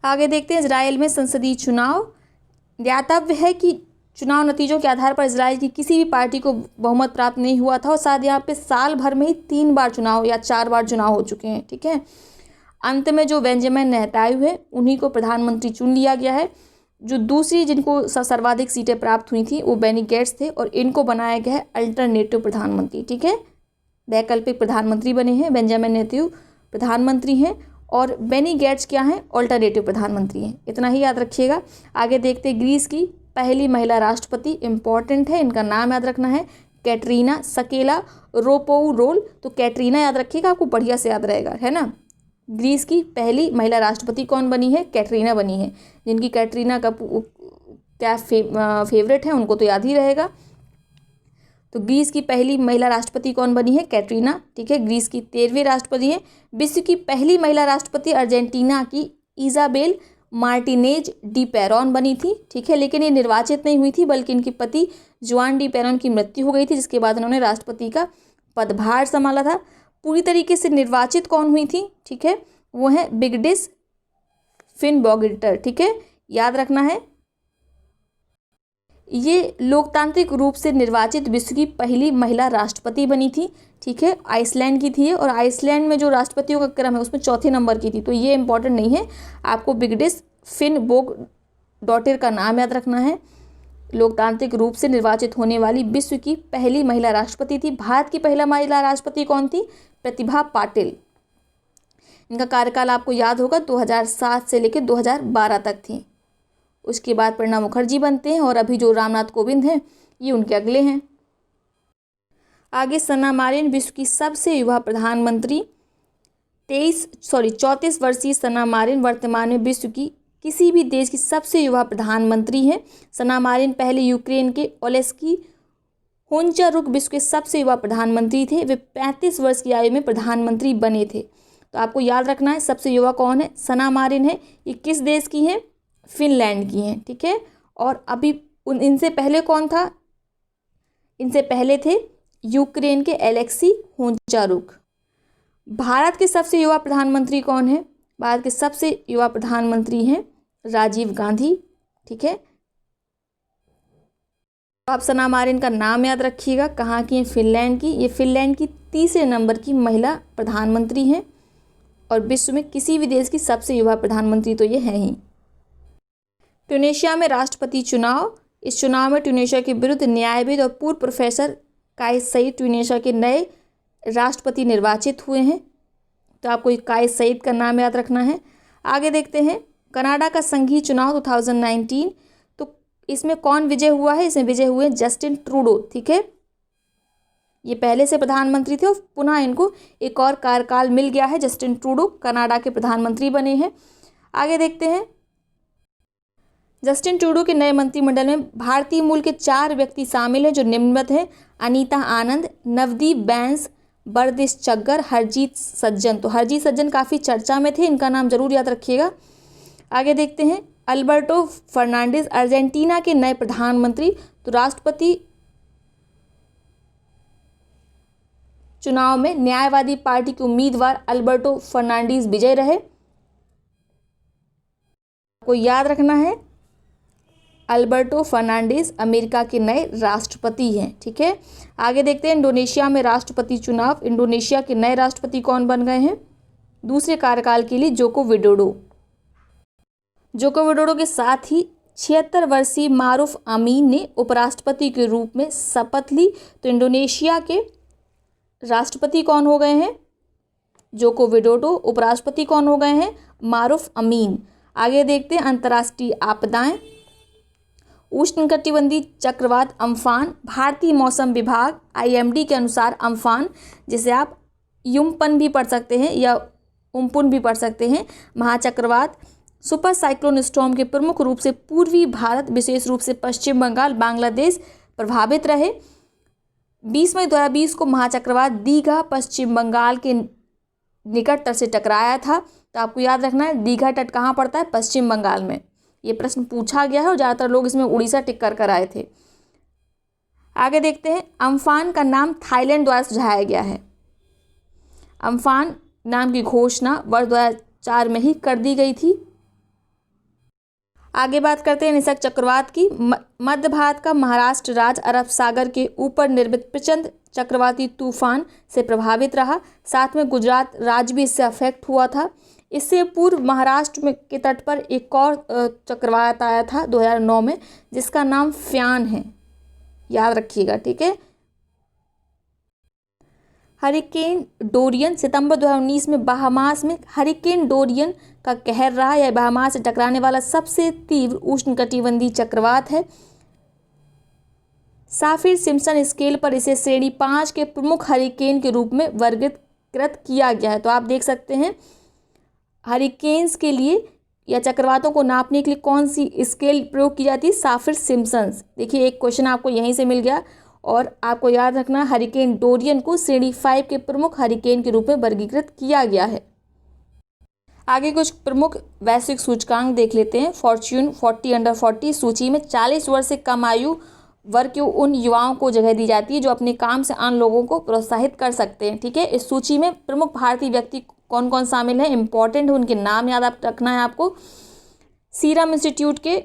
आगे देखते हैं इजराइल में संसदीय चुनाव। ध्यातव्य है कि चुनाव नतीजों के आधार पर इजराइल की किसी भी पार्टी को बहुमत प्राप्त नहीं हुआ था, और साथ यहाँ पे साल भर में ही 3 बार चुनाव या 4 बार चुनाव हो चुके हैं, ठीक है। अंत में जो बेंजामिन नेतन्याहू है उन्हीं को प्रधानमंत्री चुन लिया गया है। जो दूसरी जिनको सर्वाधिक सीटें प्राप्त हुई थी वो बेनी गेट्स थे, और इनको बनाया गया है अल्टरनेटिव प्रधानमंत्री, ठीक है। वैकल्पिक प्रधानमंत्री बने हैं। बेंजामिन नेतन्याहू प्रधानमंत्री हैं और बेनी गेट्स क्या हैं, अल्टरनेटिव प्रधानमंत्री हैं। इतना ही याद रखिएगा। आगे देखते हैं ग्रीस की पहली महिला राष्ट्रपति, इंपॉर्टेंट है, इनका नाम याद रखना है, कैटरीना सकेला रोपोउलोस। तो कैटरीना याद रखिएगा, आपको बढ़िया से याद रहेगा, है ना। ग्रीस की पहली महिला राष्ट्रपति कौन बनी है, कैटरीना बनी है। जिनकी कैटरीना का क्या फेवरेट है उनको तो याद ही रहेगा। तो ग्रीस की पहली महिला राष्ट्रपति कौन बनी है, कैटरीना, ठीक है। ग्रीस की 13वीं राष्ट्रपति है। विश्व की पहली महिला राष्ट्रपति अर्जेंटीना की इजाबेल मार्टिनेज डी पेरॉन बनी थी, ठीक है। लेकिन ये निर्वाचित नहीं हुई थी, बल्कि इनके पति जुआन डी पेरॉन की मृत्यु हो गई थी, जिसके बाद उन्होंने राष्ट्रपति का पदभार संभाला था। पूरी तरीके से निर्वाचित कौन हुई थी, ठीक है, वो है विग्डिस फिनबोगटर, ठीक है, याद रखना है। ये लोकतांत्रिक रूप से निर्वाचित विश्व की पहली महिला राष्ट्रपति बनी थी, ठीक है। आइसलैंड की थी, और आइसलैंड में जो राष्ट्रपतियों का क्रम है उसमें 4थे नंबर की थी, तो ये इंपॉर्टेंट नहीं है। आपको विग्डिस फिनबोगडॉटर का नाम याद रखना है। लोकतांत्रिक रूप से निर्वाचित होने वाली विश्व की पहली महिला राष्ट्रपति थी। भारत की पहला महिला राष्ट्रपति कौन थी, प्रतिभा पाटिल। इनका कार्यकाल आपको याद होगा 2007 से लेकर 2012 तक थी। उसके बाद प्रणब मुखर्जी बनते हैं, और अभी जो रामनाथ कोविंद हैं ये उनके अगले हैं। आगे सना मारिन विश्व की सबसे युवा प्रधानमंत्री। 34 वर्षीय सना मारिन वर्तमान में विश्व की किसी भी देश की सबसे युवा प्रधानमंत्री हैं। सना मारिन पहले यूक्रेन के ओलेस्की होंचारुक विश्व के सबसे युवा प्रधानमंत्री थे। वे 35 वर्ष की आयु में प्रधानमंत्री बने थे। तो आपको याद रखना है सबसे युवा कौन है, सना मारिन है। ये किस देश की हैं, फिनलैंड की हैं, ठीक है। और अभी इनसे पहले कौन था, इनसे पहले थे यूक्रेन के एलेक्सी होंचारुक। भारत के सबसे युवा प्रधानमंत्री कौन है, भारत के सबसे युवा प्रधानमंत्री हैं राजीव गांधी, ठीक है। आप सना मारिन का नाम याद रखिएगा। कहाँ की है, फिनलैंड की। ये फिनलैंड की 3 नंबर की महिला प्रधानमंत्री हैं, और विश्व में किसी भी देश की सबसे युवा प्रधानमंत्री तो ये है ही। ट्यूनीशिया में राष्ट्रपति चुनाव। इस चुनाव में ट्यूनीशिया के विरुद्ध न्यायविद और पूर्व प्रोफेसर काइस सईद ट्यूनीशिया के नए राष्ट्रपति निर्वाचित हुए हैं। तो आपको काइस सईद का नाम याद रखना है। आगे देखते हैं कनाडा का संघीय चुनाव 2019। तो इसमें कौन विजय हुआ है, इसमें विजय हुए जस्टिन ट्रूडो, ठीक है। ये पहले से प्रधानमंत्री थे और पुनः इनको एक और कार्यकाल मिल गया है। जस्टिन ट्रूडो कनाडा के प्रधानमंत्री बने हैं। आगे देखते हैं जस्टिन ट्रूडो के नए मंत्रिमंडल में भारतीय मूल के 4 व्यक्ति शामिल हैं, जो निम्नलिखित हैं: अनीता आनंद, नवदीप बैंस, बरदेश चग्गर, हरजीत सज्जन। तो हरजीत सज्जन काफ़ी चर्चा में थे, इनका नाम जरूर याद रखिएगा। आगे देखते हैं अल्बर्टो फर्नांडिस अर्जेंटीना के नए प्रधानमंत्री। तो राष्ट्रपति चुनाव में न्यायवादी पार्टी के उम्मीदवार अल्बर्टो फर्नांडिस विजय रहे। आपको याद रखना है अल्बर्टो फर्नांडिस अमेरिका के नए राष्ट्रपति हैं, ठीक है। आगे देखते हैं इंडोनेशिया में राष्ट्रपति चुनाव। इंडोनेशिया के नए राष्ट्रपति कौन बन गए हैं, दूसरे कार्यकाल के लिए जोको विडोडो। जोको विडोडो के साथ ही 76 वर्षीय मारूफ अमीन ने उपराष्ट्रपति के रूप में शपथ ली। तो इंडोनेशिया के राष्ट्रपति कौन हो गए हैं, जोको विडोडो। उपराष्ट्रपति कौन हो गए हैं, मारूफ अमीन। आगे देखते हैं अंतर्राष्ट्रीय आपदाएं। उष्णकटिबंधीय चक्रवात अम्फान, भारतीय मौसम विभाग IMD के अनुसार अम्फान, जिसे आप युम्पन भी पढ़ सकते हैं या उम्पुन भी पढ़ सकते हैं, महाचक्रवात सुपर साइक्लोन स्टॉर्म के प्रमुख रूप से पूर्वी भारत, विशेष रूप से पश्चिम बंगाल, बांग्लादेश प्रभावित रहे। 20 मई 2020 को महाचक्रवात दीघा पश्चिम बंगाल के निकट तट से टकराया था। तो आपको याद रखना है दीघा तट कहाँ पड़ता है, पश्चिम बंगाल में। ये प्रश्न पूछा गया है और ज़्यादातर लोग इसमें उड़ीसा टिक कर आए थे। आगे देखते हैं, अम्फान का नाम थाईलैंड द्वारा सुझाया गया है। अम्फान नाम की घोषणा वर्ष 2004 में ही कर दी गई थी। आगे बात करते हैं निसर्ग चक्रवात की। मध्य भारत का महाराष्ट्र राज्य अरब सागर के ऊपर निर्मित प्रचंड चक्रवाती तूफान से प्रभावित रहा। साथ में गुजरात राज्य भी इससे अफेक्ट हुआ था। इससे पूर्व महाराष्ट्र में के तट पर एक और चक्रवात आया था 2009 में, जिसका नाम फ्यान है, याद रखिएगा, ठीक है। हरिकेन डोरियन सितंबर 2019 में बहामास में हरिकेन डोरियन का कहर रहा। यह बहामास से टकराने वाला सबसे तीव्र उष्णकटिबंधीय चक्रवात है। साफिर सिम्पसन स्केल पर इसे श्रेणी 5 के प्रमुख हरिकेन के रूप में वर्गीकृत किया गया है। तो आप देख सकते हैं हरिकेन्स के लिए या चक्रवातों को नापने के लिए कौन सी स्केल प्रयोग की जाती है, साफिर सिम्पसन। देखिए एक क्वेश्चन आपको यहीं से मिल गया। और आपको याद रखना हरिकेन डोरियन को श्रेणी 5 के प्रमुख हरिकेन के रूप में वर्गीकृत किया गया है। आगे कुछ प्रमुख वैश्विक सूचकांक देख लेते हैं। फॉर्च्यून 40 अंडर 40 सूची में 40 वर्ष से कम आयु वर्ग के उन युवाओं को जगह दी जाती है जो अपने काम से अन्य लोगों को प्रोत्साहित कर सकते हैं, ठीक है। इस सूची में प्रमुख भारतीय व्यक्ति कौन कौन शामिल हैं, इंपॉर्टेंट है, उनके नाम याद रखना है आपको। सीरम इंस्टीट्यूट के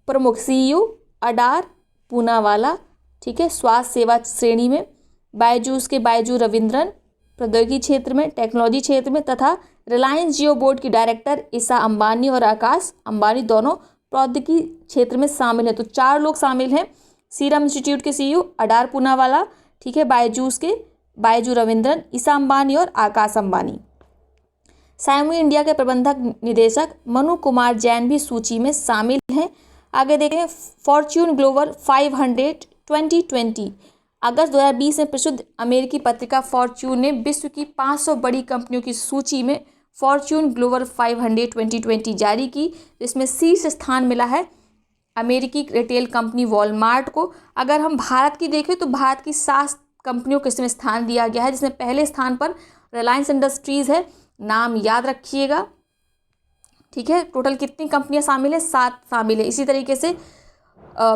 प्रमुख CEO अडार पूनावाला, ठीक है, स्वास्थ्य सेवा श्रेणी में। बायजूस के बायजू रविंद्रन, प्रौद्योगिकी क्षेत्र में, टेक्नोलॉजी क्षेत्र में, तथा रिलायंस जियो बोर्ड की डायरेक्टर ईशा अंबानी और आकाश अंबानी दोनों प्रौद्योगिकी क्षेत्र में शामिल हैं। तो 4 लोग शामिल हैं। सीरम इंस्टीट्यूट के CEO अडार पूनावाला, ठीक है, बायजूस के बायजू रविंद्रन, ईशा अंबानी और आकाश अंबानी। सैमसंग इंडिया के प्रबंधक निदेशक मनु कुमार जैन भी सूची में शामिल हैं। आगे देखें, फॉर्च्यून ग्लोबल 500 2020 अगस्त 2020 में प्रसिद्ध अमेरिकी पत्रिका फॉर्च्यून ने विश्व की 500 बड़ी कंपनियों की सूची में फॉर्च्यून ग्लोबल 500 2020 जारी की। इसमें शीर्ष स्थान मिला है अमेरिकी रिटेल कंपनी वॉलमार्ट को। अगर हम भारत की देखें तो भारत की 7 कंपनियों को इसमें स्थान दिया गया है, जिसमें पहले स्थान पर रिलायंस इंडस्ट्रीज़ है, नाम याद रखिएगा, ठीक है। टोटल कितनी कंपनियां शामिल है, 7 शामिल है। इसी तरीके से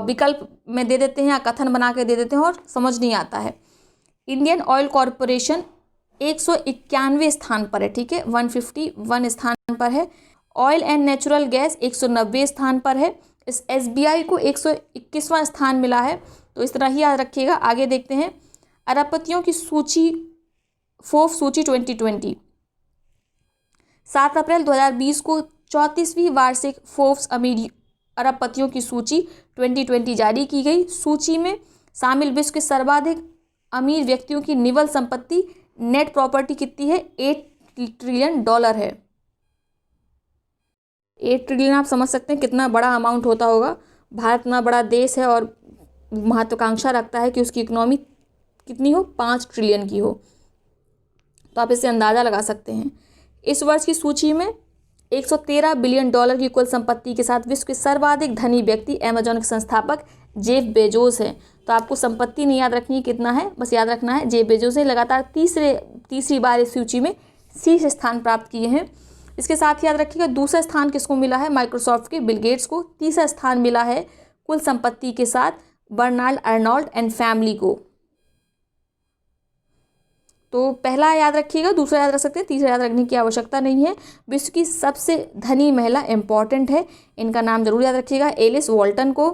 विकल्प में दे देते हैं या कथन बना के दे देते हैं और समझ नहीं आता है। इंडियन ऑयल कॉरपोरेशन 191 स्थान पर है, ठीक है, 151 स्थान पर है। ऑयल एंड नेचुरल गैस 190 स्थान पर है। इस SBI को 121वां स्थान मिला है। तो इस तरह ही याद रखिएगा। आगे देखते हैं अरबपतियों की सूची, फोर्ब्स सूची 2020। 7 अप्रैल 2020 को 34वीं वार्षिक फोर्ब्स अमीर अरबपतियों की सूची 2020 जारी की गई। सूची में शामिल विश्व के सर्वाधिक अमीर व्यक्तियों की निवल संपत्ति नेट प्रॉपर्टी कितनी है, $8 ट्रिलियन है। 8 ट्रिलियन आप समझ सकते हैं कितना बड़ा अमाउंट होता होगा। भारत इतना बड़ा देश है और महत्वाकांक्षा रखता है कि उसकी इकोनॉमी कितनी हो, 5 ट्रिलियन की हो। तो आप इससे अंदाज़ा लगा सकते हैं। इस वर्ष की सूची में $113 बिलियन की कुल संपत्ति के साथ विश्व के सर्वाधिक धनी व्यक्ति अमेजॉन के संस्थापक जेफ बेजोस हैं। तो आपको संपत्ति नहीं याद रखनी है कितना है, बस याद रखना है जेफ बेजोस ने लगातार तीसरी बार इस सूची में शीर्ष स्थान प्राप्त किए हैं। इसके साथ याद रखिएगा दूसरा स्थान किसको मिला है, माइक्रोसॉफ्ट के बिल गेट्स को। तीसरा स्थान मिला है कुल संपत्ति के साथ बर्नार्ड अर्नोल्ड एंड फैमिली को। तो पहला याद रखिएगा, दूसरा याद रख सकते हैं, तीसरा याद रखने की आवश्यकता नहीं है। विश्व की सबसे धनी महिला इंपॉर्टेंट है, इनका नाम जरूर याद रखिएगा, एलिस वॉल्टन को।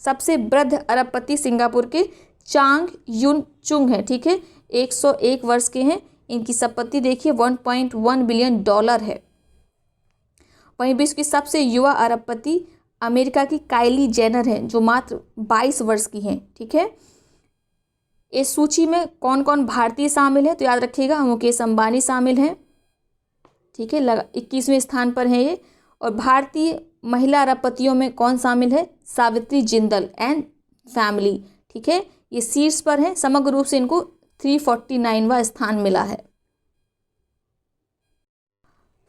सबसे वृद्ध अरबपति सिंगापुर के चांग यून चुंग है, ठीक है, 101 वर्ष के हैं। इनकी संपत्ति देखिए $1.1 बिलियन है। वहीं विश्व की सबसे युवा अरबपति अमेरिका की काइली जेनर हैं, जो मात्र 22 वर्ष की हैं, ठीक है। इस सूची में कौन कौन भारतीय शामिल है, तो याद रखिएगा मुकेश अंबानी शामिल हैं, ठीक है, 21वें स्थान पर हैं ये। और भारतीय महिला अरबपतियों में कौन शामिल है? सावित्री जिंदल एंड फैमिली, ठीक है, ये शीर्ष पर हैं। समग्र रूप से इनको 349वां स्थान मिला है।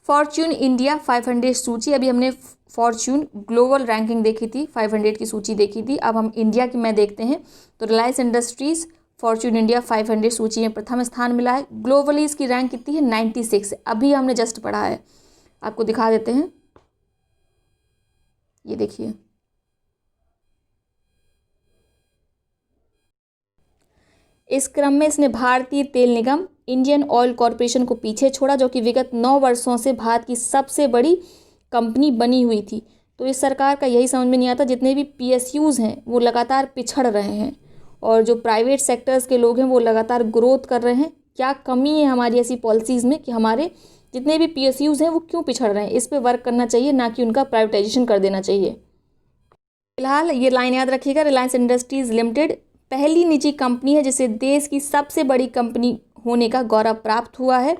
फॉर्च्यून इंडिया 500 सूची, अभी हमने फॉर्च्यून ग्लोबल रैंकिंग देखी थी, 500 की सूची देखी थी, अब हम इंडिया की में देखते हैं। तो रिलायंस इंडस्ट्रीज फॉर्च्यून इंडिया 500 सूची में प्रथम स्थान मिला है। ग्लोबली इसकी रैंक कितनी है? 96, अभी हमने जस्ट पढ़ा है, आपको दिखा देते हैं, ये देखिए। इस क्रम में इसने भारतीय तेल निगम इंडियन ऑयल कॉरपोरेशन को पीछे छोड़ा, जो कि विगत 9 वर्षों से भारत की सबसे बड़ी कंपनी बनी हुई थी। तो इस सरकार का यही समझ में नहीं आता, जितने भी PSUs हैं वो लगातार पिछड़ रहे हैं और जो प्राइवेट सेक्टर्स के लोग हैं वो लगातार ग्रोथ कर रहे हैं। क्या कमी है हमारी ऐसी पॉलिसीज़ में कि हमारे जितने भी PSUs हैं वो क्यों पिछड़ रहे हैं? इस पर वर्क करना चाहिए, ना कि उनका प्राइवेटाइजेशन कर देना चाहिए। फिलहाल ये लाइन याद रखिएगा, रिलायंस इंडस्ट्रीज लिमिटेड पहली निजी कंपनी है जिसे देश की सबसे बड़ी कंपनी होने का गौरव प्राप्त हुआ है।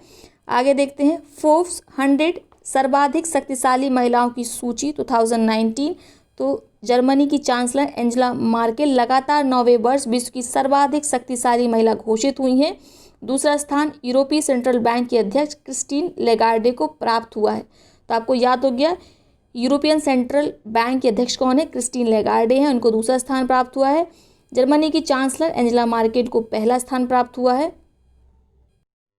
आगे देखते हैं, फोर्ब्स 100 सर्वाधिक शक्तिशाली महिलाओं की सूची 2019। तो जर्मनी की चांसलर एंजेला मार्केल लगातार 9वें वर्ष विश्व की सर्वाधिक शक्तिशाली महिला घोषित हुई हैं। दूसरा स्थान यूरोपीय सेंट्रल बैंक की अध्यक्ष क्रिस्टीन लेगार्डे को प्राप्त हुआ है। तो आपको याद हो गया, यूरोपियन सेंट्रल बैंक के अध्यक्ष कौन है? क्रिस्टीन लेगार्डे हैं, उनको दूसरा स्थान प्राप्त हुआ है। जर्मनी की चांसलर एंजेला मार्केल को पहला स्थान प्राप्त हुआ है।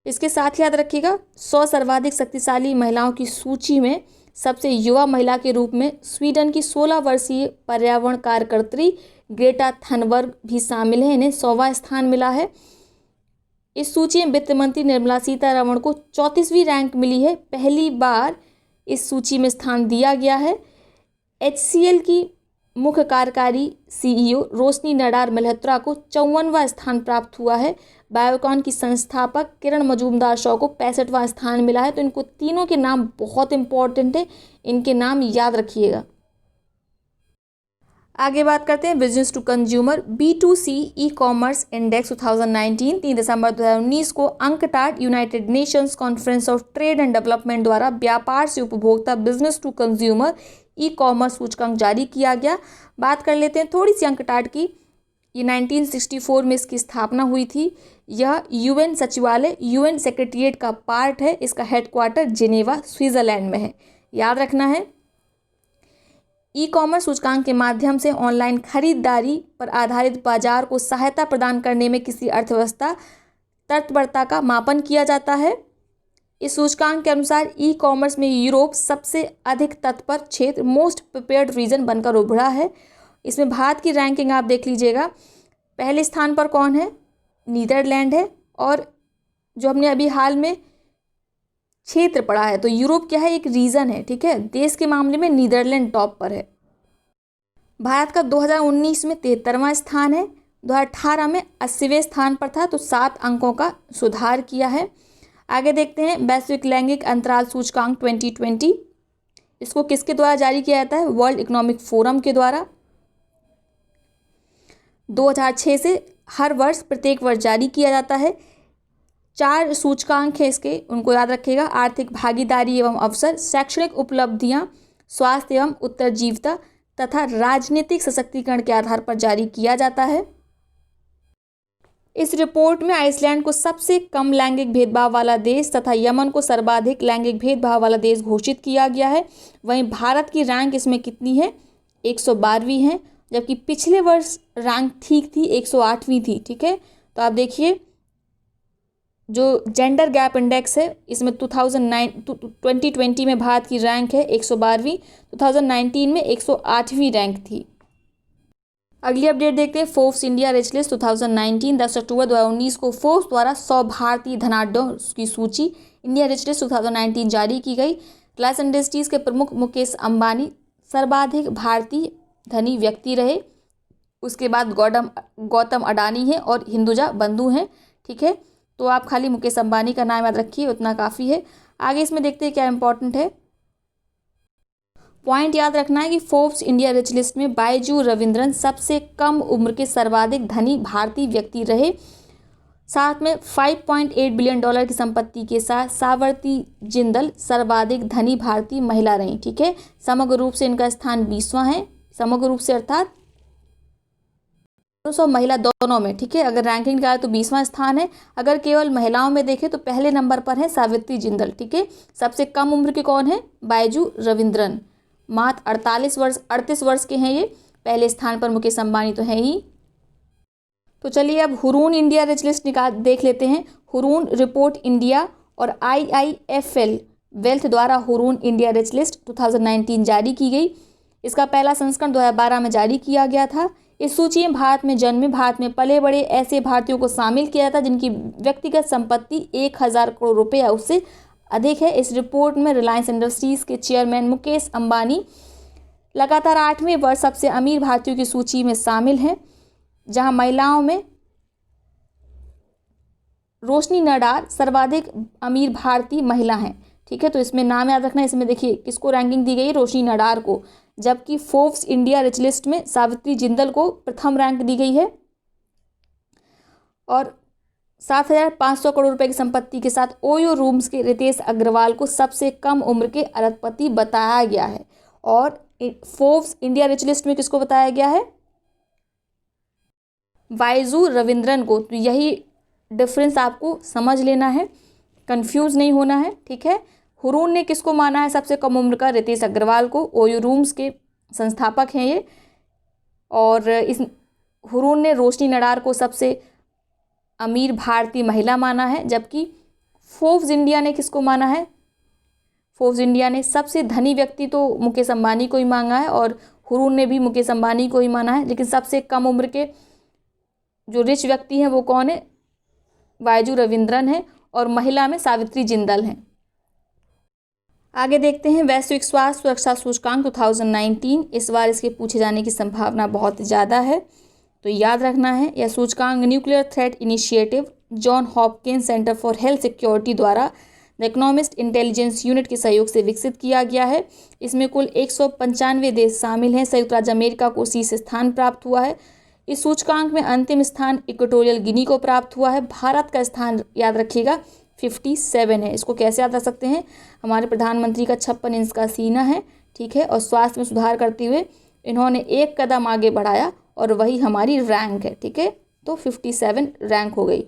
इसके साथ याद रखिएगा, 100 सर्वाधिक शक्तिशाली महिलाओं की सूची में सबसे युवा महिला के रूप में स्वीडन की 16 वर्षीय पर्यावरण कार्यकर्त्री ग्रेटा थनबर्ग भी शामिल है, इन्हें 100वां स्थान मिला है। इस सूची में वित्त मंत्री निर्मला सीतारमण को 34वीं रैंक मिली है, पहली बार इस सूची में स्थान दिया गया है। HCL की मुख्य कार्यकारी CEO रोशनी नडार मल्होत्रा को 54वां स्थान प्राप्त हुआ है। बायोकॉन की संस्थापक किरण मजूमदार शॉ को 65वां स्थान मिला है। तो इनको तीनों के नाम बहुत इंपॉर्टेंट है, इनके नाम याद रखिएगा। आगे बात करते हैं business to consumer B2C e commerce index 2019। 3 दिसंबर 2019 को UNCTAD United Nations conference of trade and development द्वारा व्यापार से उपभोक्ता business to consumer e commerce सूचकांक जारी किया गया। बात कर लेते हैं थोड़ी सी अंकटाड की। ये 1964 में इसकी स्थापना हुई थी। यह UN सचिवालय UN सेक्रेटरीट का पार्ट है। इसका हेडक्वार्टर जिनेवा स्विट्जरलैंड में है, याद रखना है। ई कॉमर्स सूचकांक के माध्यम से ऑनलाइन खरीदारी पर आधारित बाजार को सहायता प्रदान करने में किसी अर्थव्यवस्था तत्परता का मापन किया जाता है। इस सूचकांक के अनुसार ई कॉमर्स में यूरोप सबसे अधिक तत्पर क्षेत्र मोस्ट प्रिपेयर्ड रीजन बनकर उभरा है। इसमें भारत की रैंकिंग आप देख लीजिएगा, पहले स्थान पर कौन है? नीदरलैंड है। और जो हमने अभी हाल में क्षेत्र पढ़ा है, तो यूरोप क्या है? एक रीजन है, ठीक है। देश के मामले में नीदरलैंड टॉप पर है। भारत का 2019 में 73वां स्थान है, 2018 में 80वें स्थान पर था, तो 7 अंकों का सुधार किया है। आगे देखते हैं वैश्विक लैंगिक अंतराल सूचकांक 2020। इसको किसके द्वारा जारी किया जाता है? वर्ल्ड इकोनॉमिक फोरम के द्वारा। 2006 से हर वर्ष प्रत्येक वर्ष जारी किया जाता है। 4 सूचकांक है इसके, उनको याद रखिएगा। आर्थिक भागीदारी एवं अवसर, शैक्षणिक उपलब्धियां, स्वास्थ्य एवं उत्तरजीविता तथा राजनीतिक सशक्तिकरण के आधार पर जारी किया जाता है। इस रिपोर्ट में आइसलैंड को सबसे कम लैंगिक भेदभाव वाला देश तथा यमन को सर्वाधिक लैंगिक भेदभाव वाला देश घोषित किया गया है। वहीं भारत की रैंक इसमें कितनी है? 112वीं है, जबकि पिछले वर्ष रैंक ठीक थी, 108वीं थी, ठीक है। तो आप देखिए, जो जेंडर गैप इंडेक्स है इसमें 2020 में भारत की रैंक है 112वीं, 2019 में 108वीं रैंक थी। अगली अपडेट देखते हैं फोर्ब्स इंडिया रिच लिस्ट 2019। 10 अक्टूबर 2019 को फोर्ब्स द्वारा 100 भारतीय धनाढ्यों की सूची इंडिया रिच लिस्ट 2019 जारी की गई। रिलायंस इंडस्ट्रीज के प्रमुख मुकेश अंबानी सर्वाधिक भारतीय धनी व्यक्ति रहे। उसके बाद गौतम अडानी हैं और हिंदुजा बंधु हैं, ठीक है। तो आप खाली मुकेश अंबानी का नाम याद रखिए, उतना काफ़ी है। आगे इसमें देखते हैं क्या इंपॉर्टेंट है। पॉइंट याद रखना है कि फोर्ब्स इंडिया रिच लिस्ट में बायजू रविंद्रन सबसे कम उम्र के सर्वाधिक धनी भारतीय व्यक्ति रहे। साथ में $5.8 बिलियन की संपत्ति के साथ सावित्री जिंदल सर्वाधिक धनी भारतीय महिला रही। ठीक है, समग्र रूप से इनका स्थान 20वां है, समग्र रूप से अर्थात पुरुष और महिला दोनों में। ठीक है, अगर रैंकिंग निकाले तो 20वां स्थान है। अगर केवल महिलाओं में देखें तो पहले नंबर पर है सावित्री जिंदल। ठीक है, सबसे कम उम्र के कौन है? बायजू रविंद्रन, मात्र 38 वर्ष के हैं ये। पहले स्थान पर मुकेश अंबानी तो है ही। तो चलिए अब हुरून इंडिया रिच लिस्ट देख लेते हैं। हुरून रिपोर्ट इंडिया और IIFL वेल्थ द्वारा हुरून इंडिया रिच लिस्ट 2019 जारी की गई। इसका पहला संस्करण 2012 में जारी किया गया था। इस सूची में भारत में जन्मे, भारत में पले बड़े ऐसे भारतीयों को शामिल किया था जिनकी व्यक्तिगत संपत्ति 1000 करोड़ रुपए या उससे अधिक है। इस रिपोर्ट में रिलायंस इंडस्ट्रीज के चेयरमैन मुकेश अंबानी लगातार 8वें वर्ष सबसे अमीर भारतीयों की सूची में शामिल हैं, जहां महिलाओं में रोशनी नडार सर्वाधिक अमीर भारतीय महिला हैं। ठीक है, तो इसमें नाम याद रखना है। इसमें देखिए किसको रैंकिंग दी गई है? रोशनी नडार को, जबकि फोर्ब्स इंडिया रिच लिस्ट में सावित्री जिंदल को प्रथम रैंक दी गई है और 7,500 करोड़ रुपए की संपत्ति के साथ ओयो रूम्स के रितेश अग्रवाल को सबसे कम उम्र के अरबपति बताया गया है। और फोर्ब्स इंडिया रिच लिस्ट में किसको बताया गया है? बायजू रविंद्रन को। तो यही डिफरेंस आपको समझ लेना है, कंफ्यूज नहीं होना है। ठीक है, हुरून ने किसको माना है सबसे कम उम्र का? रितेश अग्रवाल को। ओयो रूम्स के संस्थापक हैं ये। और इस हुरून ने रोशनी नडार को सबसे अमीर भारतीय महिला माना है, जबकि फोर्ब्स इंडिया ने किसको माना है? फोर्ब्स इंडिया ने सबसे धनी व्यक्ति तो मुकेश अंबानी को ही मांगा है और हुरून ने भी मुकेश अंबानी को ही माना है, लेकिन सबसे कम उम्र के जो रिच व्यक्ति हैं वो कौन है? बायजू रविंद्रन है और महिला में सावित्री जिंदल हैं। आगे देखते हैं वैश्विक स्वास्थ्य सुरक्षा सूचकांक 2019। इस बार इसके पूछे जाने की संभावना बहुत ज़्यादा है, तो याद रखना है। यह सूचकांक nuclear threat initiative, John Hopkins centre for health security द्वारा द इकोनॉमिस्ट इंटेलिजेंस यूनिट के सहयोग से विकसित किया गया है। इसमें कुल 195 देश शामिल हैं। संयुक्त राज्य अमेरिका को शीर्ष स्थान प्राप्त हुआ है। इस सूचकांक में अंतिम स्थान इक्वेटोरियल गिनी को प्राप्त हुआ है। भारत का स्थान याद रखिएगा 57 है। इसको कैसे याद रख सकते हैं? हमारे प्रधानमंत्री का 56 इंच का सीना है। ठीक है, और स्वास्थ्य में सुधार करते हुए इन्होंने एक कदम आगे बढ़ाया और वही हमारी रैंक है। ठीक है, तो 57 रैंक हो गई।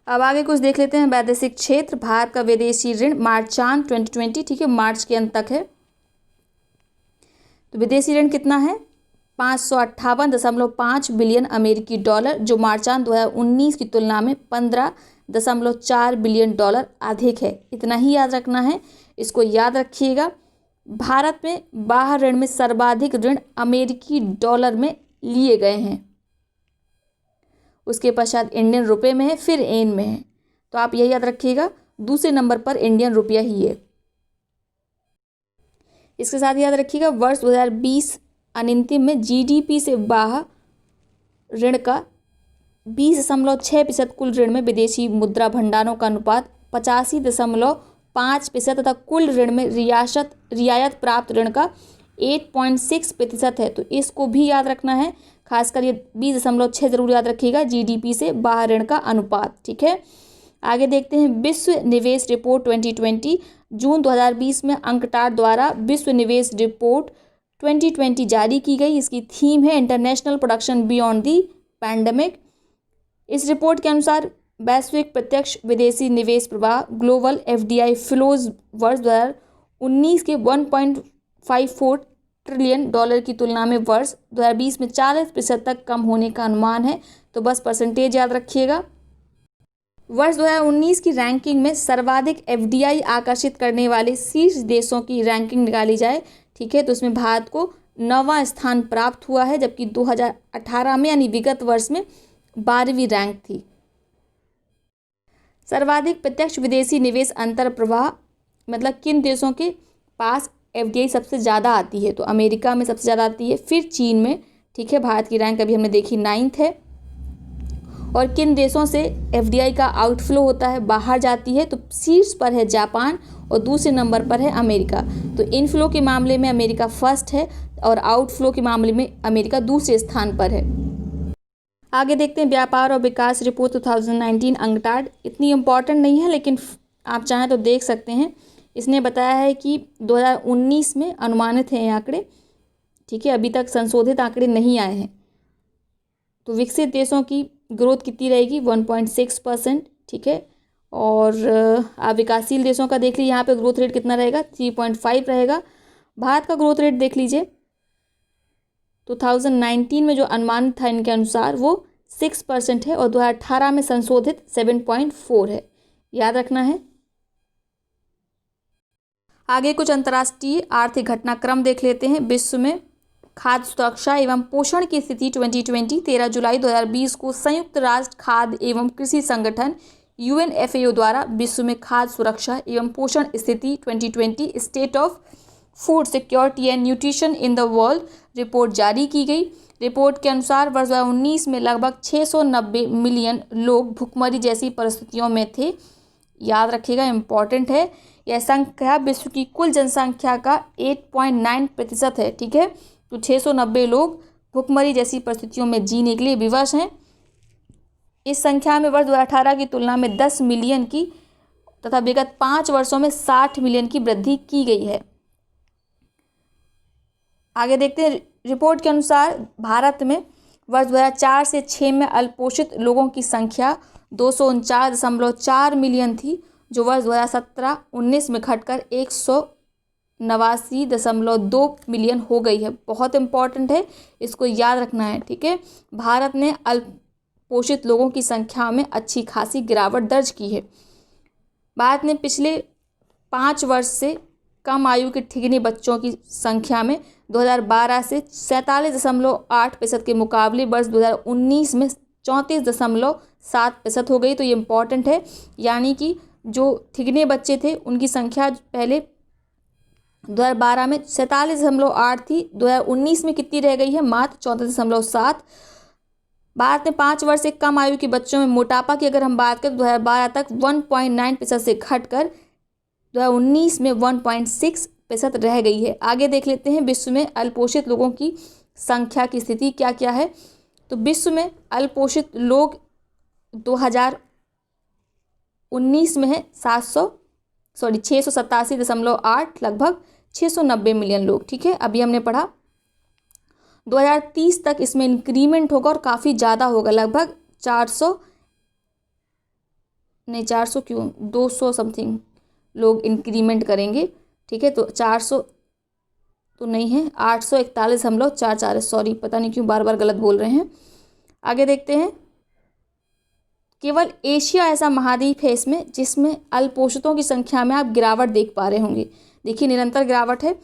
अब आगे कुछ देख लेते हैं वैदेशिक क्षेत्र। भारत का विदेशी ऋण मार्चान 2020, ठीक है, मार्च के अंत तक है। तो विदेशी ऋण कितना है? 558.5 बिलियन अमेरिकी डॉलर, जो मार्चान 2019 की तुलना में 15.4 बिलियन डॉलर अधिक है। इतना ही याद रखना है, इसको याद रखिएगा। भारत में बाह्य ऋण में सर्वाधिक ऋण अमेरिकी डॉलर में लिए गए हैं, उसके पश्चात इंडियन रुपए में है, फिर येन में है। तो आप यही याद रखिएगा, दूसरे नंबर पर इंडियन रुपया ही है। इसके साथ याद रखिएगा वर्ष 2020 अनंतिम में जीडीपी से बाह्य ऋण का 20.6% कुल ऋण में विदेशी मुद्रा भंडारों का अनुपात 85.5% तथा कुल ऋण में रियायत प्राप्त ऋण का 8.6% है। तो इसको भी याद रखना है, खासकर ये 20.6 जरूर याद रखिएगा, जीडीपी से बाह्य ऋण का अनुपात। ठीक है, आगे देखते हैं विश्व निवेश रिपोर्ट 2020। जून 2020 में अंकटार द्वारा विश्व निवेश रिपोर्ट 2020 जारी की गई। इसकी थीम है international production beyond the pandemic. इस रिपोर्ट के अनुसार वैश्विक प्रत्यक्ष विदेशी निवेश प्रवाह ग्लोबल FDI फ्लोज वर्ष 2019 के 1.54 ट्रिलियन डॉलर की तुलना में वर्ष 2020 में 40% तक कम होने का अनुमान है। तो बस परसेंटेज याद रखिएगा। वर्ष 2019 की रैंकिंग में सर्वाधिक FDI आकर्षित करने वाले शीर्ष देशों की रैंकिंग निकाली जाए, ठीक है, तो इसमें भारत को 9वां स्थान प्राप्त हुआ है, जबकि 2018 में यानी विगत वर्ष में 12वीं रैंक थी। सर्वाधिक प्रत्यक्ष विदेशी निवेश अंतर प्रवाह मतलब किन देशों के पास FDI सबसे ज़्यादा आती है? तो अमेरिका में सबसे ज़्यादा आती है, फिर चीन में। ठीक है, भारत की रैंक अभी हमने देखी 9th है। और किन देशों से FDI का आउटफ्लो होता है, बाहर जाती है? तो शीर्ष पर है जापान और दूसरे नंबर पर है अमेरिका। तो इनफ्लो के मामले में अमेरिका फर्स्ट है और आउटफ्लो के मामले में अमेरिका दूसरे स्थान पर है। आगे देखते हैं व्यापार और विकास रिपोर्ट 2019 अंकटाड। इतनी इम्पॉर्टेंट नहीं है, लेकिन आप चाहें तो देख सकते हैं। इसने बताया है कि 2019 में अनुमानित हैं ये आंकड़े, ठीक है, अभी तक संशोधित आंकड़े नहीं आए हैं। तो विकसित देशों की ग्रोथ कितनी रहेगी? 1.6%, ठीक है। और आप विकासशील देशों का देख लीजिए, यहाँ पे ग्रोथ रेट कितना रहेगा? 3.5 रहेगा। भारत का ग्रोथ रेट देख लीजिए, 2019 में जो अनुमानित था इनके अनुसार वो 6% है और 2018 में संशोधित 7.4 है, याद रखना है। आगे कुछ अंतर्राष्ट्रीय आर्थिक घटनाक्रम देख लेते हैं। विश्व में खाद्य सुरक्षा एवं पोषण की स्थिति 2020। 13 जुलाई 2020 को संयुक्त राष्ट्र खाद्य एवं कृषि संगठन UNFAO द्वारा विश्व में खाद्य सुरक्षा एवं पोषण स्थिति 2020 state of food security and nutrition in the world report जारी की गई। रिपोर्ट के अनुसार वर्ष 2019 में लगभग 690 मिलियन लोग भुखमरी जैसी परिस्थितियों में थे। याद रखिएगा, इम्पॉर्टेंट है। यह संख्या विश्व की कुल जनसंख्या का 8.9% है, ठीक है। तो 690 लोग भुखमरी जैसी परिस्थितियों में जीने के लिए विवश हैं। इस संख्या में वर्ष 2018 की तुलना में 10 मिलियन की तथा विगत 5 वर्षों में 60 मिलियन की वृद्धि की गई है। आगे देखते हैं। रिपोर्ट के अनुसार भारत में वर्ष 2004 से 6 में अल्पोषित लोगों की संख्या 249.4 मिलियन थी, जो वर्ष 2017-19 में घटकर 189.2 मिलियन हो गई है। बहुत इंपॉर्टेंट है, इसको याद रखना है, ठीक है। भारत ने अल्पोषित लोगों की संख्या में अच्छी खासी गिरावट दर्ज की है। भारत ने पिछले 5 वर्ष से कम आयु के ठिगने बच्चों की संख्या में 2012 से 47.8% के मुकाबले वर्ष 2019 में 34.7% हो गई। तो ये इम्पॉर्टेंट है, यानी कि जो ठिगने बच्चे थे उनकी संख्या पहले 2012 में 47.8 थी, 2019 में कितनी रह गई है? मात्र 34.7। भारत में 5 वर्ष से कम आयु के बच्चों में मोटापा की अगर हम बात करें 2012 तक 1.9% से घटकर 2019 में 1.6% रह गई है। आगे देख लेते हैं विश्व में अल्पोषित लोगों की संख्या की स्थिति क्या क्या है। तो विश्व में अल्पोषित लोग 2019 में है 687.8, लगभग 690 मिलियन लोग, ठीक है। अभी हमने पढ़ा 2030 तक इसमें इंक्रीमेंट होगा और काफ़ी ज़्यादा होगा, लगभग 200 समथिंग लोग इंक्रीमेंट करेंगे, ठीक है। तो 400 तो नहीं है, 841.44 है, सॉरी, पता नहीं क्यों बार बार गलत बोल रहे हैं। आगे देखते हैं। केवल एशिया ऐसा महाद्वीप है इसमें जिसमें अल्पोषितों की संख्या में आप गिरावट देख पा रहे होंगे। देखिए, निरंतर गिरावट है।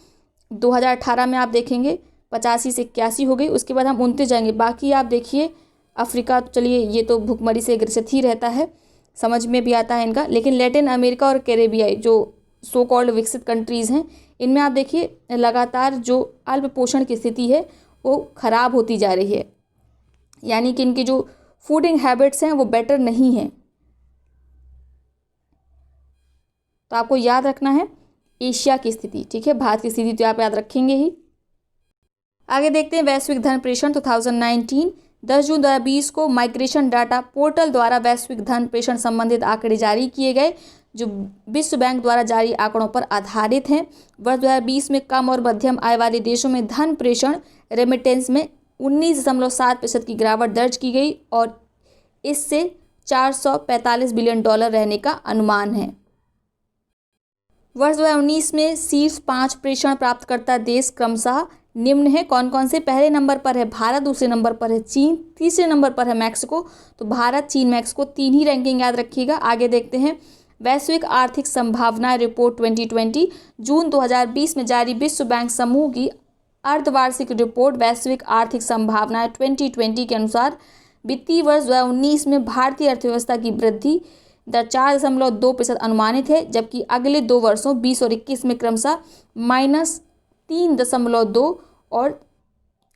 2018 में आप देखेंगे 85 से 81 हो गई, उसके बाद हम 29 जाएंगे। बाकी आप देखिए अफ्रीका, तो चलिए ये तो भुखमरी से ग्रसित ही रहता है, समझ में भी आता है इनका। लेकिन लैटिन अमेरिका और कैरेबियाई जो सो कॉल्ड विकसित कंट्रीज़ हैं, इनमें आप देखिए लगातार जो अल्प पोषण की स्थिति है वो ख़राब होती जा रही है, यानी कि इनकी जो फूडिंग हैबिट्स हैं वो बेटर नहीं हैं। तो आपको याद रखना है एशिया की स्थिति, ठीक है। भारत की स्थिति तो आप याद रखेंगे ही। आगे देखते हैं वैश्विक धन प्रेषण 2019। 10 जून 2020 को माइग्रेशन डाटा पोर्टल द्वारा वैश्विक धन प्रेषण संबंधित आंकड़े जारी किए गए, जो विश्व बैंक द्वारा जारी आंकड़ों पर आधारित हैं। वर्ष 2020 में कम और मध्यम आय वाले देशों में धन प्रेषण रेमिटेंस में 19.7% की गिरावट दर्ज की गई और इससे $445 बिलियन रहने का अनुमान है। वर्ष 2019 में शीर्ष 5 प्रेषण प्राप्तकर्ता देश क्रमशः निम्न है। कौन कौन से? पहले नंबर पर है भारत, दूसरे नंबर पर है चीन, तीसरे नंबर पर है मैक्सिको। तो भारत, चीन, मैक्सिको 3 ही रैंकिंग याद रखिएगा। आगे देखते हैं वैश्विक आर्थिक संभावनाएं रिपोर्ट 2020। जून 2020 में जारी विश्व बैंक समूह की अर्धवार्षिक रिपोर्ट वैश्विक आर्थिक संभावनाएं 2020 के अनुसार वित्तीय वर्ष 2019 में भारतीय अर्थव्यवस्था की वृद्धि दर 4.2% अनुमानित है, जबकि अगले 2 वर्षों 20 और 21 में क्रमशः -3.2 और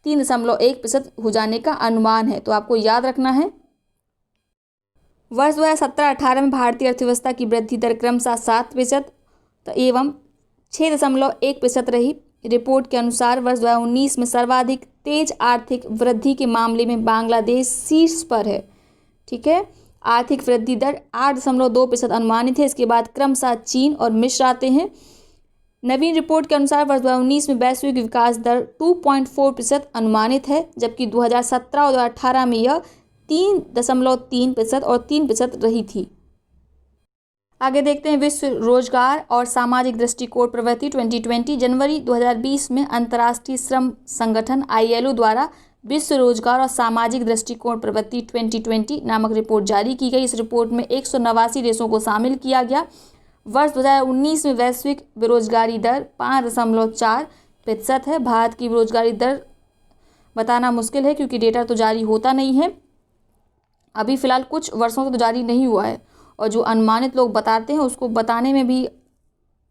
3.1% हो जाने का अनुमान है। तो आपको याद रखना है वर्ष 2017-18 में भारतीय अर्थव्यवस्था की वृद्धि दर क्रमशः 7% एवं 6.1% रही। रिपोर्ट के अनुसार वर्ष 2019 में सर्वाधिक तेज आर्थिक वृद्धि के मामले में बांग्लादेश शीर्ष पर है। ठीक है, आर्थिक वृद्धि दर 8.2% अनुमानित है। इसके बाद क्रमशः चीन और मिस्र आते हैं। नवीन रिपोर्ट के अनुसार वर्ष 2019 में वैश्विक विकास दर 2.4% अनुमानित है, जबकि 2017 और 2018 में यह 3.3% और 3% रही थी। आगे देखते हैं विश्व रोजगार और सामाजिक दृष्टिकोण प्रवृत्ति 2020। जनवरी 2020 में अंतर्राष्ट्रीय श्रम संगठन ILO द्वारा विश्व रोजगार और सामाजिक दृष्टिकोण प्रवृत्ति 2020 नामक रिपोर्ट जारी की गई। इस रिपोर्ट में 189 देशों को शामिल किया गया। वर्ष 2019 में वैश्विक बेरोजगारी दर 5.4% है। भारत की बेरोजगारी दर बताना मुश्किल है क्योंकि डेटा तो जारी होता नहीं है, अभी फ़िलहाल कुछ वर्षों से तो जारी नहीं हुआ है, और जो अनुमानित लोग बताते हैं उसको बताने में भी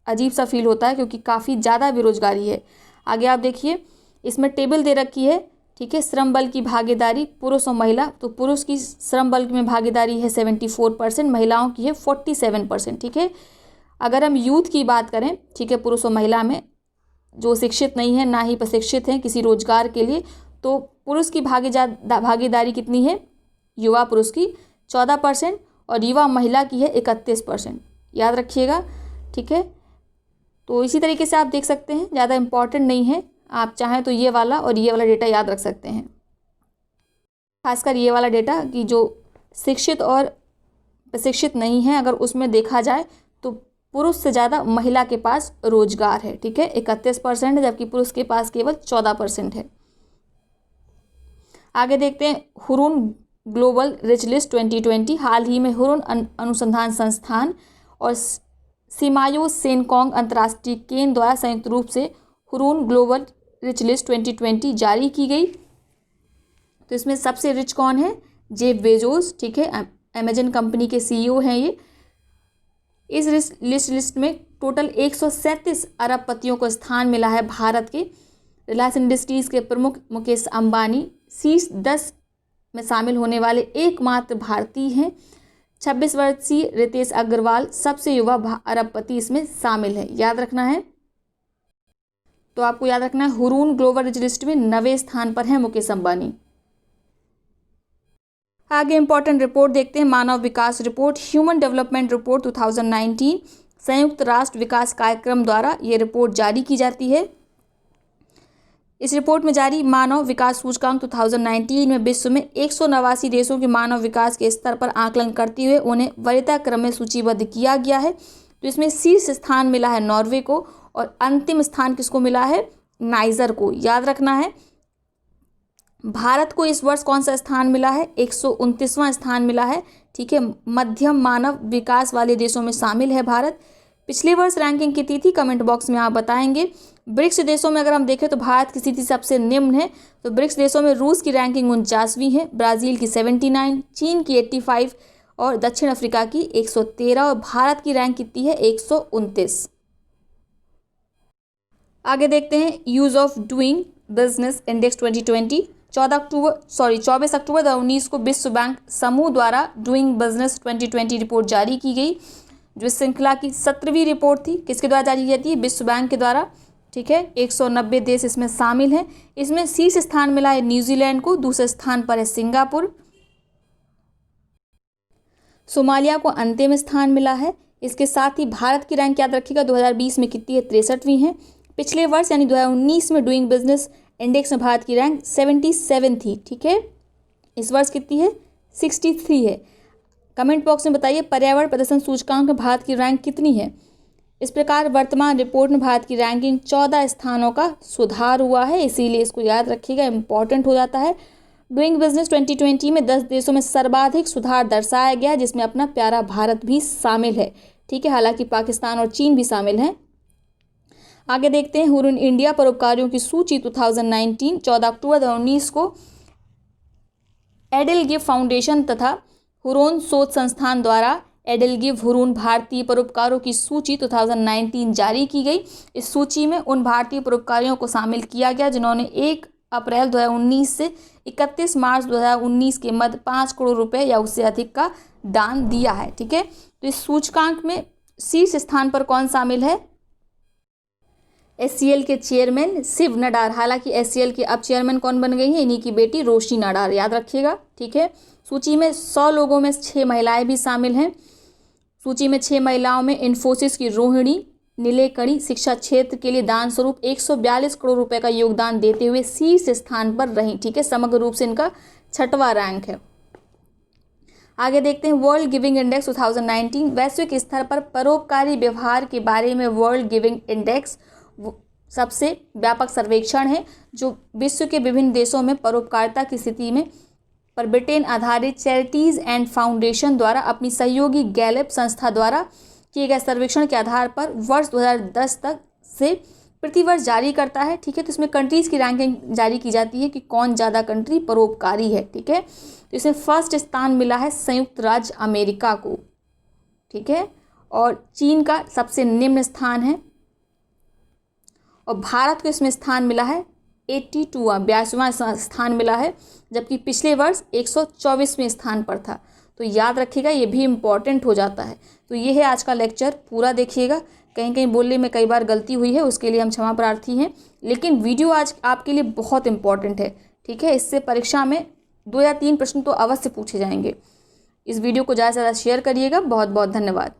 अजीब सा फील होता है क्योंकि काफ़ी ज़्यादा बेरोजगारी है। आगे आप देखिए, इसमें टेबल दे रखी है। ठीक है, श्रम बल की भागीदारी पुरुष और महिला, तो पुरुष की श्रम बल में भागीदारी है 74%, महिलाओं की है 47%। ठीक है, अगर हम यूथ की बात करें, ठीक है, पुरुष और महिला में जो शिक्षित नहीं है ना ही प्रशिक्षित हैं किसी रोजगार के लिए, तो पुरुष की भागीदारी कितनी है? युवा पुरुष की 14% और युवा महिला की है 31%। याद रखिएगा। ठीक है, तो इसी तरीके से आप देख सकते हैं, ज़्यादा इम्पॉर्टेंट नहीं है, आप चाहें तो ये वाला और ये वाला डेटा याद रख सकते हैं, खासकर ये वाला डेटा कि जो शिक्षित और प्रशिक्षित नहीं है, अगर उसमें देखा जाए तो पुरुष से ज़्यादा महिला के पास रोजगार है। ठीक है, 31% है, जबकि पुरुष के पास केवल 14% है। आगे देखते हैं हुरून ग्लोबल रिच लिस्ट 2020। हाल ही में हुरून अनुसंधान संस्थान और सिमायो सेनकोंग अंतर्राष्ट्रीय केंद्र द्वारा संयुक्त रूप से हुरून ग्लोबल रिच लिस्ट 2020 जारी की गई। तो इसमें सबसे रिच कौन है? Jeff Bezos. ठीक है, अमेजन कंपनी के CEO हैं ये। इस लिस्ट में टोटल 137 अरबपतियों को स्थान मिला है। भारत के रिलायंस इंडस्ट्रीज़ के प्रमुख मुकेश अंबानी शीर्ष 10 में शामिल होने वाले एकमात्र भारतीय हैं। 26 वर्षीय रितेश अग्रवाल सबसे युवा अरबपति इसमें शामिल है। याद रखना है, तो आपको याद रखना है हुरून ग्लोबल रिच लिस्ट में 9वें स्थान पर है मुकेश अंबानी। आगे इंपॉर्टेंट रिपोर्ट देखते हैं, मानव विकास रिपोर्ट, ह्यूमन डेवलपमेंट रिपोर्ट 2019। संयुक्त राष्ट्र विकास कार्यक्रम द्वारा ये रिपोर्ट जारी की जाती है। इस रिपोर्ट में जारी मानव विकास सूचकांक 2019 में विश्व में 189 देशों के मानव विकास के स्तर पर आकलन करते हुए उन्हें वरीयता क्रम में सूचीबद्ध किया गया है। तो इसमें शीर्ष स्थान मिला है नॉर्वे को और अंतिम स्थान किसको मिला है? नाइजर को। याद रखना है, भारत को इस वर्ष कौन सा स्थान मिला है? 129वां स्थान मिला है। ठीक है, मध्यम मानव विकास वाले देशों में शामिल है भारत। पिछले वर्ष रैंकिंग कितनी थी कमेंट बॉक्स में आप बताएंगे। ब्रिक्स देशों में अगर हम देखें तो भारत की स्थिति सबसे निम्न है। तो ब्रिक्स देशों में रूस की रैंकिंग 49वीं है, ब्राज़ील की 79, चीन की 85 और दक्षिण अफ्रीका की 113 और भारत की रैंक कितनी है? 129। आगे देखते हैं use of doing business index 2020। 24 अक्टूबर 2019 को विश्व बैंक समूह द्वारा डूइंग बिजनेस 2020 रिपोर्ट जारी की गई, जो इस श्रृंखला की 17वीं रिपोर्ट थी। किसके द्वारा जारी की जाती है? विश्व बैंक के द्वारा। ठीक है, 190 देश इसमें शामिल हैं। इसमें शीर्ष स्थान मिला है न्यूजीलैंड को, दूसरे स्थान पर है सिंगापुर। सोमालिया को अंतिम स्थान मिला है। इसके साथ ही भारत की रैंक याद रखिएगा 2020 में कितनी है? 63वीं है। पिछले वर्ष यानी 2019 में डूइंग बिजनेस इंडेक्स में भारत की रैंक 77 थी। ठीक है, इस वर्ष कितनी है? 63 है। कमेंट बॉक्स में बताइए पर्यावरण प्रदर्शन सूचकांक में भारत की रैंक कितनी है। इस प्रकार वर्तमान रिपोर्ट में भारत की रैंकिंग 14 स्थानों का सुधार हुआ है, इसीलिए इसको याद रखिएगा, इंपॉर्टेंट हो जाता है। डूइंग बिजनेस 2020 में 10 देशों में सर्वाधिक सुधार दर्शाया गया, जिसमें अपना प्यारा भारत भी शामिल है। ठीक है, हालांकि पाकिस्तान और चीन भी शामिल हैं। आगे देखते हैं हुरून इंडिया परोपकारियों की सूची 2019। 14 अक्टूबर 2019 को एडेलगिव फाउंडेशन तथा हुरून शोध संस्थान द्वारा एडेलगिव हुरून भारतीय परोपकारों की सूची 2019 जारी की गई। इस सूची में उन भारतीय परोपकारियों को शामिल किया गया जिन्होंने 1 अप्रैल 2019 से 31 मार्च 2019 के मध्य 5 करोड़ रुपए या उससे अधिक का दान दिया है। ठीक है, तो इस सूचकांक में शीर्ष स्थान पर कौन शामिल है? SCL के चेयरमैन शिव नडार। हालांकि SCL के अब चेयरमैन कौन बन गई हैं, इन्हीं की बेटी रोशनी नडार, याद रखिएगा, ठीक है। सूची में 100 लोगों में 6 महिलाएं भी शामिल हैं। सूची में 6 महिलाओं में इन्फोसिस की रोहिणी नीलेकणी शिक्षा क्षेत्र के लिए दान स्वरूप 142 करोड़ रुपए का योगदान देते हुए शीर्ष स्थान पर रही, ठीक है। समग्र रूप से इनका 6वां रैंक है। आगे देखते हैं वर्ल्ड गिविंग इंडेक्स 2019। वैश्विक स्तर पर परोपकारी व्यवहार के बारे में वर्ल्ड गिविंग इंडेक्स सबसे व्यापक सर्वेक्षण है जो विश्व के विभिन्न देशों में परोपकारिता की स्थिति में पर ब्रिटेन आधारित चैरिटीज एंड फाउंडेशन द्वारा अपनी सहयोगी गैलेप संस्था द्वारा किए गए सर्वेक्षण के आधार पर वर्ष 2010 तक से प्रतिवर्ष जारी करता है, ठीक है। तो इसमें कंट्रीज़ की रैंकिंग जारी की जाती है कि कौन ज़्यादा कंट्री परोपकारी है, ठीक है। तो इसमें फर्स्ट स्थान मिला है संयुक्त राज्य अमेरिका को, ठीक है, और चीन का सबसे निम्न स्थान है, और भारत को इसमें स्थान मिला है 82वां स्थान मिला है, जबकि पिछले वर्ष 124वें स्थान पर था। तो याद रखिएगा, ये भी इम्पॉर्टेंट हो जाता है। तो ये है आज का लेक्चर, पूरा देखिएगा। कहीं कहीं बोलने में कई बार गलती हुई है, उसके लिए हम क्षमा प्रार्थी हैं, लेकिन वीडियो आज आपके लिए बहुत इंपॉर्टेंट है, ठीक है। इससे परीक्षा में 2 या 3 प्रश्न तो अवश्य पूछे जाएंगे। इस वीडियो को ज़्यादा से ज़्यादा शेयर करिएगा। बहुत बहुत धन्यवाद।